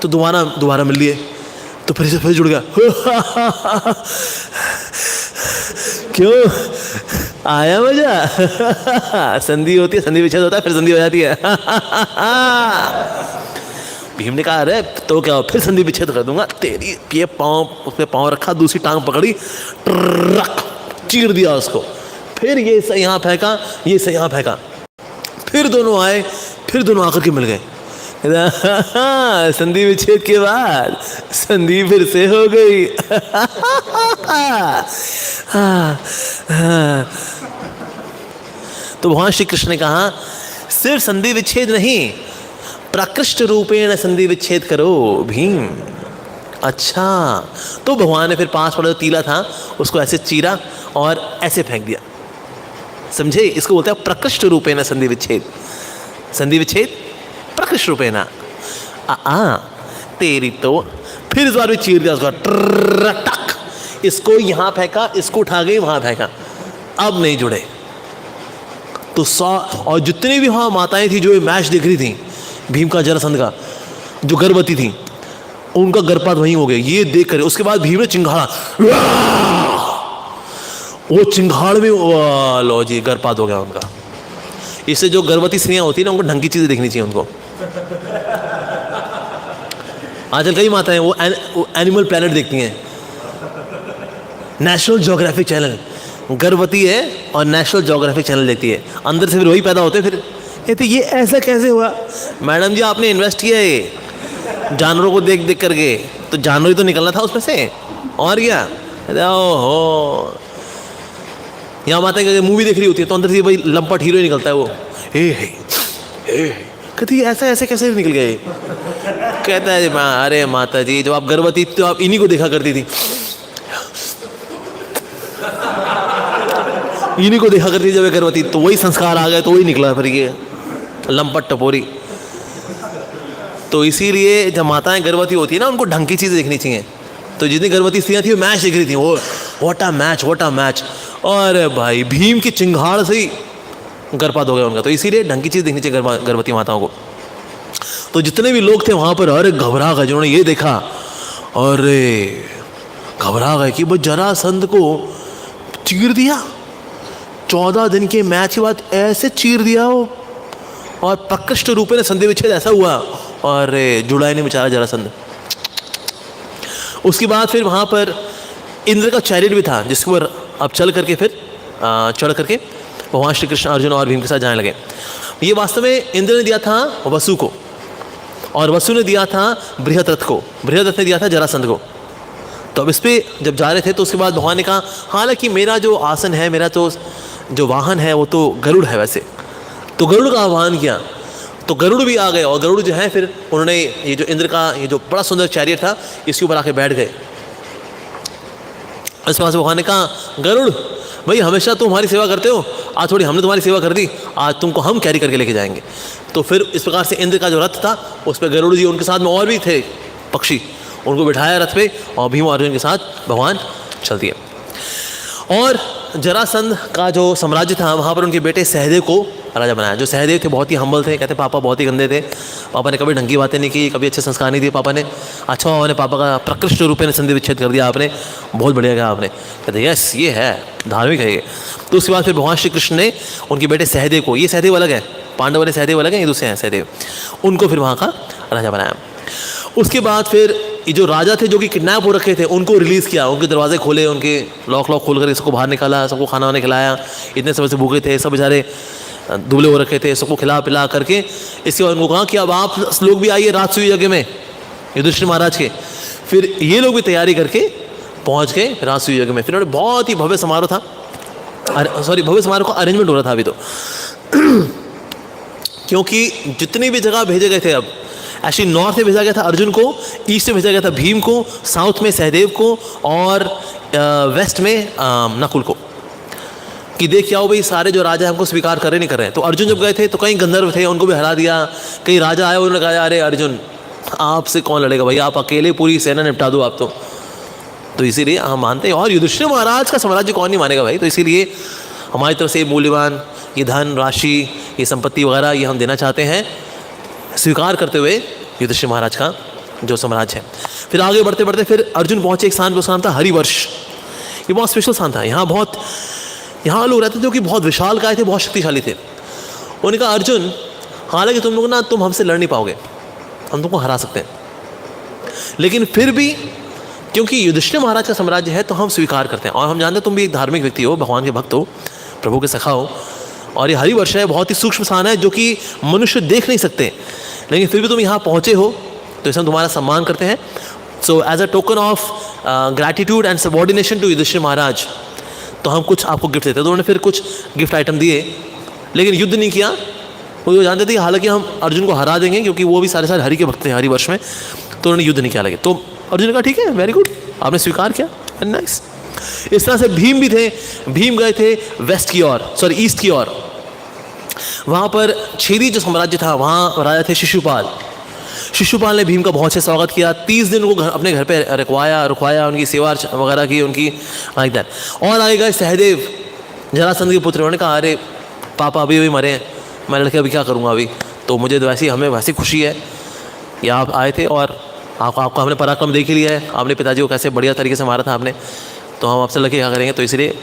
तो दोबारा मिल लिए, तो फिर से फिर जुड़ गया। क्यों आया मजा। संधि होती है, संधि विच्छेद होता है, फिर संधि हो जाती है। भीम ने कहा अरे तो क्या, फिर संधि विच्छेद कर दूंगा तेरी। ये पाँव, उसने पाँव रखा, दूसरी टांग पकड़ी, चीर दिया उसको। फिर ये से यहाँ फेंका, ये से यहाँ फेंका। फिर दोनों आए, फिर दोनों आकर के मिल गए। संधि विच्छेद के बाद संधि फिर से हो गई। तो भगवान श्री कृष्ण ने कहा सिर्फ संधि विच्छेद नहीं, प्रकृष्ट रूपेण संधि विच्छेद करो भीम। अच्छा, तो भगवान ने फिर पास पड़ा जो तीला था उसको ऐसे चीरा और ऐसे फेंक दिया। समझे, इसको बोलते हैं प्रकृष्ट रूपेण संधि विच्छेद। संधि विच्छेद प्रकृष्ट रूपेण। तेरी तो फिर इस बार भी चीर दिया उसको, टक। इसको यहाँ फेंका, इसको उठा गई वहां फेंका। अब नहीं जुड़े। तो और जितनी भी वहाँ माताएं थी जो ये मैच देख रही थी भीम का जरासंध का, जो गर्भवती थी, उनका गर्भपात वहीं हो गया ये देख कर। उसके बाद भीम ने चिंगाड़ा, वो चिंगाड़ में लो जी गर्भपात हो गया उनका। इससे जो गर्भवती स्त्रियां होती है ना, उनको ढंग की चीजें देखनी चाहिए उनको। आजकल कई माताएं वो एनिमल प्लैनेट देखती हैं, नेशनल ज्योग्राफिक चैनल, गर्भवती है और नेशनल ज्योग्राफिक चैनल देखती है, अंदर से फिर वही पैदा होते हैं। फिर कहते ये ऐसा कैसे हुआ? मैडम जी आपने इन्वेस्ट किया है जानवरों को देख देख करके, तो जानवर ही तो निकलना था उसमें से, और क्या? ओहो, यहाँ माता मूवी देख रही होती है तो अंदर से भाई लंपट हीरो ही निकलता है वो, कहती ऐसा ऐसे कैसे निकल गए? कहता है अरे माता जी जब आप गर्भवती तो आप इन्हीं को देखा करती थी, इन्हीं को देखा करती जब गर्भवती, तो वही संस्कार आ गए तो वही निकला फिर ये लंपट टपोरी। तो इसीलिए जब माताएं गर्भवती होती है ना, उनको ढंग की चीज़ें देखनी चाहिए। तो जितनी गर्भवती स्त्रियाँ थी वो मैच देख रही थी, वो what a match, what a match. और भाई भीम की चिंगाड़ से ही गर्भपात हो गया उनका। तो इसीलिए ढंग की चीज़ देखनी चाहिए गर्भवती माताओं को। तो जितने भी लोग थे वहाँ पर, अरे घबरा गए जिन्होंने ये देखा, अरे घबरा गए कि वो जरासंध को चीर दिया, 14 दिन के मैच के बाद ऐसे चीर दिया हो, और प्रकृष्ट रूप में संधि विच्छेद ऐसा हुआ, और जुड़ा ही नहीं बेचारा जरासंध। उसके बाद फिर वहाँ पर इंद्र का चैरियट भी था, जिसके ऊपर अब चढ़ करके भगवान श्री कृष्ण अर्जुन और भीम के साथ जाने लगे। ये वास्तव में इंद्र ने दिया था वसु को, और वसु ने दिया था बृहदरथ को, बृहदरथ ने दिया था जरासंध को। तो अब इस पर जब जा रहे थे तो उसके बाद भगवान ने कहा हालांकि मेरा जो आसन है, मेरा तो जो वाहन है वो तो गरुड़ है वैसे, तो गरुड़ का आह्वान किया, तो गरुड़ भी आ गए। और गरुड़ जो है फिर उन्होंने ये जो इंद्र का ये जो बड़ा सुंदर चैरियट था इसके ऊपर आके बैठ गए। इस पास भगवान ने कहा गरुड़ भाई हमेशा तुम हमारी सेवा करते हो, आज थोड़ी हमने तुम्हारी सेवा कर दी, आज तुमको हम कैरी करके लेके जाएंगे। तो फिर इस प्रकार से इंद्र का जो रथ था उस पर गरुड़ जी, उनके साथ में और भी थे पक्षी, उनको बिठाया रथ पे, और भीम और अर्जुन के साथ भगवान चल दिए। और जरासंध का जो साम्राज्य था वहाँ पर उनके बेटे सहदेव को राजा बनाया। जो सहदेव थे बहुत ही हम्बल थे, कहते पापा बहुत ही गंदे थे, पापा ने कभी ढंग की बातें नहीं की, कभी अच्छे संस्कार नहीं दिए पापा ने। अच्छा उन्होंने पापा का प्रकृष्ट रूप में संधि विच्छेद कर दिया आपने, बहुत बढ़िया कहा आपने। कहते यस ये है धार्मिक है ये। तो उसके बाद फिर भगवान श्री कृष्ण ने उनके बेटे सहदेव को, ये सहदेव अलग है, पांडव वाले सहदेव अलग हैं, ये दूसरे हैं सहदेव, उनको फिर वहाँ का राजा बनाया। उसके बाद फिर ये जो राजा थे जो कि किडनैप हो रखे थे उनको रिलीज़ किया, उनके दरवाजे खोले, उनके लॉक खोल कर सबको बाहर निकाला, सबको खाना वाना खिलाया। इतने समय से भूखे थे, सब बेचारे दुबले हो रखे थे, सबको खिला पिला करके इसके बाद उनको कहा कि अब आप लोग भी आइए राजसूय यज्ञ में, युधिष्ठिर महाराज के। फिर ये लोग भी तैयारी करके पहुँच गए राजसूय यज्ञ में। फिर उन्होंने बहुत ही भव्य समारोह था, भव्य समारोह का अरेंजमेंट हो रहा था अभी तो क्योंकि जितनी भी जगह भेजे गए थे, अब एक्चुअली नॉर्थ में भेजा गया था अर्जुन को, ईस्ट में भेजा गया था भीम को, साउथ में सहदेव को, और वेस्ट में नकुल को, कि देख आओ भाई सारे जो राजा हमको स्वीकार कर रहे नहीं कर रहे हैं। तो अर्जुन जब गए थे तो कई गंधर्व थे, उनको भी हरा दिया। कई राजा आए, उन्होंने कहा अरे अर्जुन आपसे कौन लड़ेगा भाई, आप अकेले पूरी सेना निपटा दो आप तो इसीलिए हम मानते हैं। और युधिष्ठिर महाराज का साम्राज्य कौन नहीं मानेगा भाई, तो इसीलिए हमारी तरफ से मूल्यवान ये धन राशि, ये संपत्ति वगैरह ये हम देना चाहते हैं, स्वीकार करते हुए युधिष्ठिर महाराज का जो साम्राज्य है। फिर आगे बढ़ते बढ़ते फिर अर्जुन पहुंचे एक स्थान पर, उसका नाम था हरिवर्ष। ये बहुत स्पेशल स्थान था, यहाँ लोग रहते थे जो कि बहुत विशाल काय थे, बहुत शक्तिशाली थे। उन्होंने कहा अर्जुन हालांकि तुम लोग ना, तुम हमसे लड़ नहीं पाओगे, हम तुमको हरा सकते हैं, लेकिन फिर भी क्योंकि युधिष्ठिर महाराज का साम्राज्य है तो हम स्वीकार करते हैं। और हम जानते हैं तुम भी एक धार्मिक व्यक्ति हो, भगवान के भक्त हो, प्रभु के सखा हो, और ये हरिवर्ष है बहुत ही सूक्ष्म स्थान है जो कि मनुष्य देख नहीं सकते, लेकिन फिर भी तुम यहाँ पहुँचे हो तो इसे हम तुम्हारा सम्मान करते हैं। So as a token of gratitude and subordination to Yudhishthir Maharaj तो हम कुछ आपको गिफ्ट देते हैं। तो उन्होंने फिर कुछ गिफ्ट आइटम दिए, लेकिन युद्ध नहीं किया। वो जानते थे हालांकि हम अर्जुन को हरा देंगे क्योंकि वो भी सारे सारे हरि के भक्त थे हरिवर्ष में, तो उन्होंने युद्ध नहीं किया लगे। तो अर्जुन ने कहा ठीक है वेरी गुड, आपने स्वीकार किया, नाइस। इस तरह से भीम भी थे, भीम गए थे वेस्ट की ओर, ईस्ट की ओर। वहाँ पर छेदी जो साम्राज्य था वहाँ राजा थे शिशुपाल। शिशुपाल ने भीम का बहुत से स्वागत किया, 30 दिन उनको अपने घर पे रुकवाया, उनकी सेवा वगैरह की, उनकी लाइक दैट। और आगे गए सहदेव, जरासंध के पुत्र, उन्होंने कहा अरे पापा अभी अभी मरे हैं, मैं लड़के अभी क्या करूँगा अभी, तो मुझे तो वैसे ही हमें वैसी खुशी है कि आप आए थे और आपका हमने पराक्रम देख ही लिया है, आपने पिताजी को कैसे बढ़िया तरीके से मारा था आपने, तो हम आपसे लड़के क्या करेंगे, तो इसलिए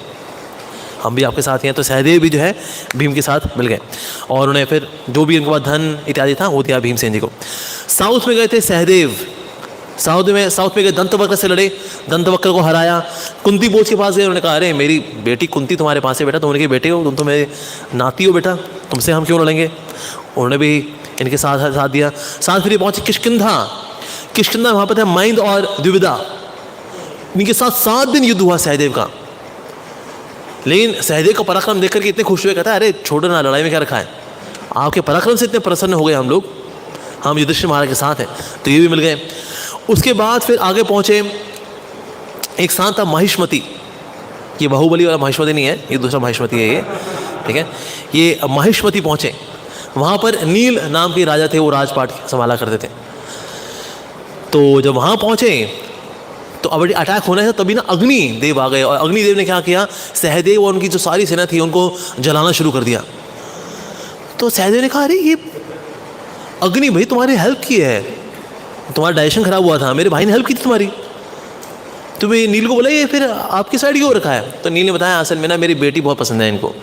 हम भी आपके साथ ही हैं। तो सहदेव भी जो है भीम के साथ मिल गए और उन्हें फिर जो भी उनके पास धन इत्यादि था वो दिया भीमसेन जी को। साउथ में गए थे सहदेव, साउथ में गए, दंतवक्र से लड़े, दंतवक्र को हराया। कुंती बोझ के पास गए, उन्होंने कहा अरे मेरी बेटी कुंती तुम्हारे पास है बेटा, तुम उनके बेटे हो, तुम तो मेरे नाती हो बेटा, तुमसे हम क्यों लड़ेंगे। उन्होंने भी इनके साथ दिया। साथ फिर पहुंचे किष्किंधा, वहाँ पर था मैंद और द्विविदा, इनके साथ 7 दिन युद्ध हुआ सहदेव का। लेकिन सहदेव का पराक्रम देख करके इतने खुश हुए, कहता है अरे छोड़ो ना, लड़ाई में क्या रखा है, आपके पराक्रम से इतने प्रसन्न हो गए हम लोग, हम युधिष्ठिर महाराज के साथ हैं। तो ये भी मिल गए। उसके बाद फिर आगे पहुंचे, एक स्थान था महिष्मति, ये बाहुबली वाला महिष्मति नहीं है, ये दूसरा महिष्मति है ये, ठीक है, ये महिष्मति पहुंचे। वहाँ पर नील नाम के राजा थे, वो राजपाट संभाला करते थे। तो जब वहाँ पहुँचे तो अब अटैक होना है, तभी ना अग्नि देव आ गए और अग्नि देव ने क्या किया, सहदेव और उनकी जो सारी सेना थी उनको जलाना शुरू कर दिया। तो सहदेव ने कहा अरे ये अग्नि भाई तुम्हारी हेल्प की है, तुम्हारा डाइजेशन खराब हुआ था, मेरे भाई ने हेल्प की थी तुम्हारी, तुम्हें नील को बोला ये फिर आपकी साइड क्यों रखा है। तो नील ने बताया असल में ना मेरी बेटी बहुत पसंद है इनको,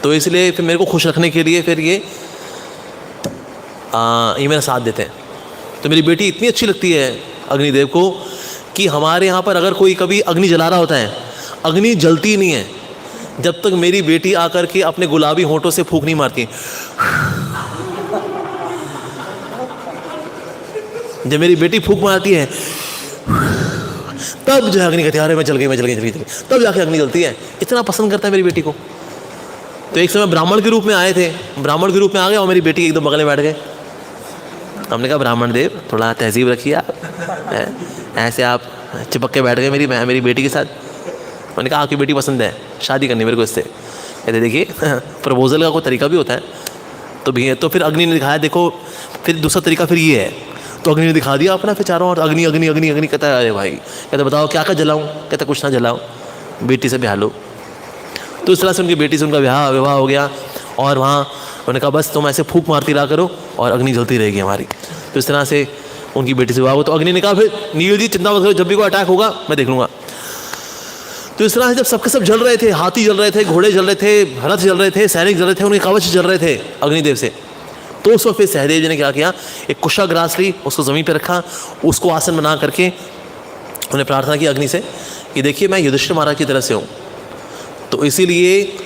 तो इसलिए फिर मेरे को खुश रखने के लिए फिर ये मेरा साथ देते हैं। तो मेरी बेटी इतनी अच्छी लगती है अग्निदेव को कि हमारे यहाँ पर अगर कोई कभी अग्नि जला रहा होता है, अग्नि जलती नहीं है जब तक मेरी बेटी आकर के अपने गुलाबी होंठों से फूंक नहीं मारती। जब मेरी बेटी फूंक मारती है तब जो है अग्नि कहती है अरे मैं जल गई, तब जाके अग्नि जलती है। इतना पसंद करता है मेरी बेटी को। तो एक समय ब्राह्मण के रूप में आए थे, ब्राह्मण के रूप में आ गए और मेरी बेटी एकदम बगल में बैठ गए। हमने कहा ब्राह्मण देव थोड़ा तहजीब रखिए आप, ऐसे आप चिपक के बैठ गए मेरी बेटी के साथ। मैंने कहा आपकी बेटी पसंद है, शादी करनी मेरे को इससे। कहते देखिए प्रपोजल का कोई तरीका भी होता है। तो भी है, तो फिर अग्नि ने दिखाया, देखो फिर दूसरा तरीका फिर ये है। तो अग्नि ने दिखा दिया अपना, फिर चारों ओर अग्नि अग्नि अग्नि अग्नि। कहता है अरे भाई, कहता बताओ क्या क्या जलाऊँ। कहता कुछ ना जलाओ, बेटी से ब्याह लो। तो इस तरह से उनकी बेटी से उनका विवाह हो गया। और वहाँ उन्होंने कहा बस तुम ऐसे फूंक मारती रहा करो और अग्नि जलती रहेगी हमारी। तो इस तरह से उनकी बेटी से विवाह हुआ। तो अग्नि ने कहा फिर नील जी चिंता मत करो, जब भी कोई अटैक होगा मैं देख लूँगा। तो इस तरह से जब सबके सब जल रहे थे, हाथी जल रहे थे, घोड़े जल रहे थे, रथ जल रहे थे, सैनिक जल रहे थे, उनके कवच जल रहे थे अग्निदेव से। तो उस वक्त फिर सहदेव जी ने क्या किया, एक कुशाग्रास ली, उसको ज़मीन पर रखा, उसको आसन बना करके उन्हें प्रार्थना की अग्नि से कि देखिए मैं युधिष्ठिर महाराज की तरफ से हूँ, तो इसीलिए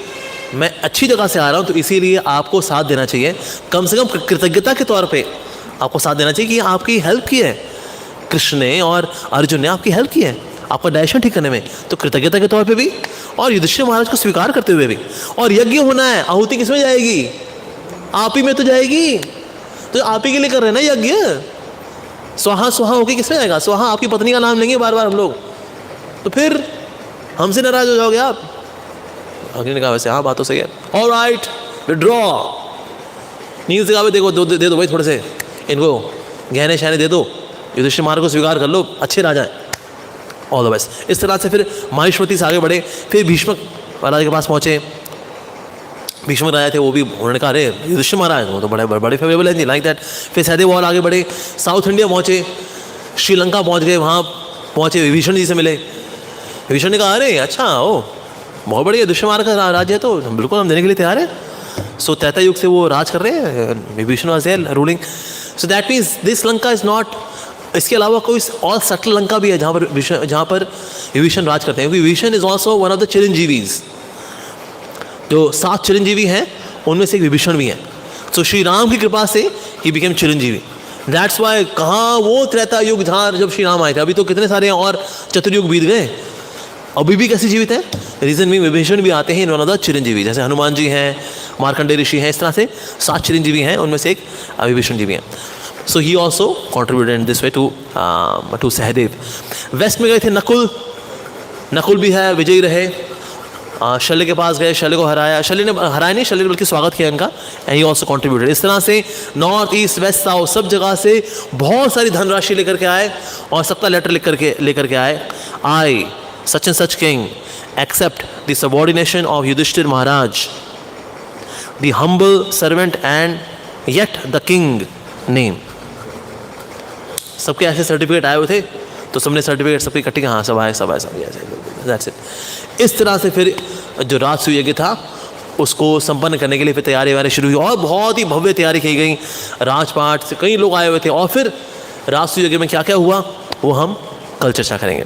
मैं अच्छी जगह से आ रहा हूँ, तो इसीलिए आपको साथ देना चाहिए। कम से कम कृतज्ञता के तौर पे आपको साथ देना चाहिए कि आपकी हेल्प की है कृष्ण ने और अर्जुन ने, आपकी हेल्प की है आपका डाइजेशन ठीक करने में। तो कृतज्ञता के तौर पे भी और युधिष्ठिर महाराज को स्वीकार करते हुए भी। और यज्ञ होना है, आहुति किसमें जाएगी, आप ही में तो जाएगी। तो आप ही के लिए कर रहे हैं ना यज्ञ। स्वाहा स्वाहा होके किसमें जाएगा, स्वाहा आपकी पत्नी का नाम लेंगे बार बार हम लोग, तो फिर हमसे नाराज हो जाओगे आप। अग्नि ने कहा वैसे हाँ बात तो सही है, ऑलराइट विड्रॉ। नील से कहा देखो दे दो भाई, थोड़े से इनको गहने शहने दे दो, युधिष्ठिर महाराज को स्वीकार कर लो, अच्छे राजा हैं, ऑल द बेस्ट। इस तरह से फिर महिष्मति से आगे बढ़े। फिर भीष्मक महाराज के पास पहुँचे। भीष्मक राजा थे, वो भी उन्होंने कहा अरे युधिष्ठिर महाराज वो तो बड़े फेवरेबल हैं जी, लाइक दैट। फिर सहदेव और आगे बढ़े, साउथ इंडिया पहुँचे, श्रीलंका पहुँच गए। वहाँ पहुँचे, विभीषण जी से मिले। विभीषण ने कहा अरे अच्छा ओ बहुत बढ़िया, युधिष्ठिर महाराज का राज्य है तो बिल्कुल हम देने के लिए तैयार है। सो त्रेता युग से वो राज कर रहे हैं, Vibhishan was there ruling. So that means this Lanka is not, इसके अलावा कोई और सटल लंका भी है जहाँ पर विभीषण राज करते हैं। क्योंकि Vibhishan is also one of the चिरंजीवीज, जो 7 चिरंजीवी हैं उनमें से एक विभीषण भी है। सो श्री राम की कृपा से he became Chiranjeevi. That's why कहाँ वो त्रेता युग जहाँ जब श्री राम आए थे, अभी तो कितने सारे और चतुर्युग बीत गए, अभी भी कैसे जीवित है। रीजन में विभीषण भी आते हैं in one of the Chiranjeevi, जैसे हनुमान जी हैं, मार्कंडेय ऋषि हैं, इस तरह से 7 चिरंजीवी हैं, उनमें से एक विभीषण जी भी हैं। So he also contributed in this way to Sahadev. West में गए थे नकुल भी है, विजयी रहे। शल्य के पास गए, शल्य को हराया, शल्य ने हराया नहीं, शल्य ने बल्कि स्वागत किया इनका, एंड ही ऑल्सो कॉन्ट्रीब्यूटेड। इस तरह से नॉर्थ ईस्ट वेस्ट साउथ सब जगह से बहुत सारी धनराशि लेकर के आए और सत्ता लेटर लेकर के आए। आई such and such king accept the subordination of Yudhishthir Maharaj, the humble servant and yet the king name. सबके ऐसे सर्टिफिकेट आए हुए थे, तो सबने सर्टिफिकेट सबके इकट्ठे, हाँ सब आए, सब आए, सब ऐसे, दैट्स इट। इस तरह से फिर जो राजसूय यज्ञ था उसको संपन्न करने के लिए फिर तैयारी वारी शुरू हुई, और बहुत ही भव्य तैयारी की गई, राजपाट से कई लोग आए हुए थे। और फिर राजसूय यज्ञ में क्या क्या हुआ वो हम कल चर्चा करेंगे।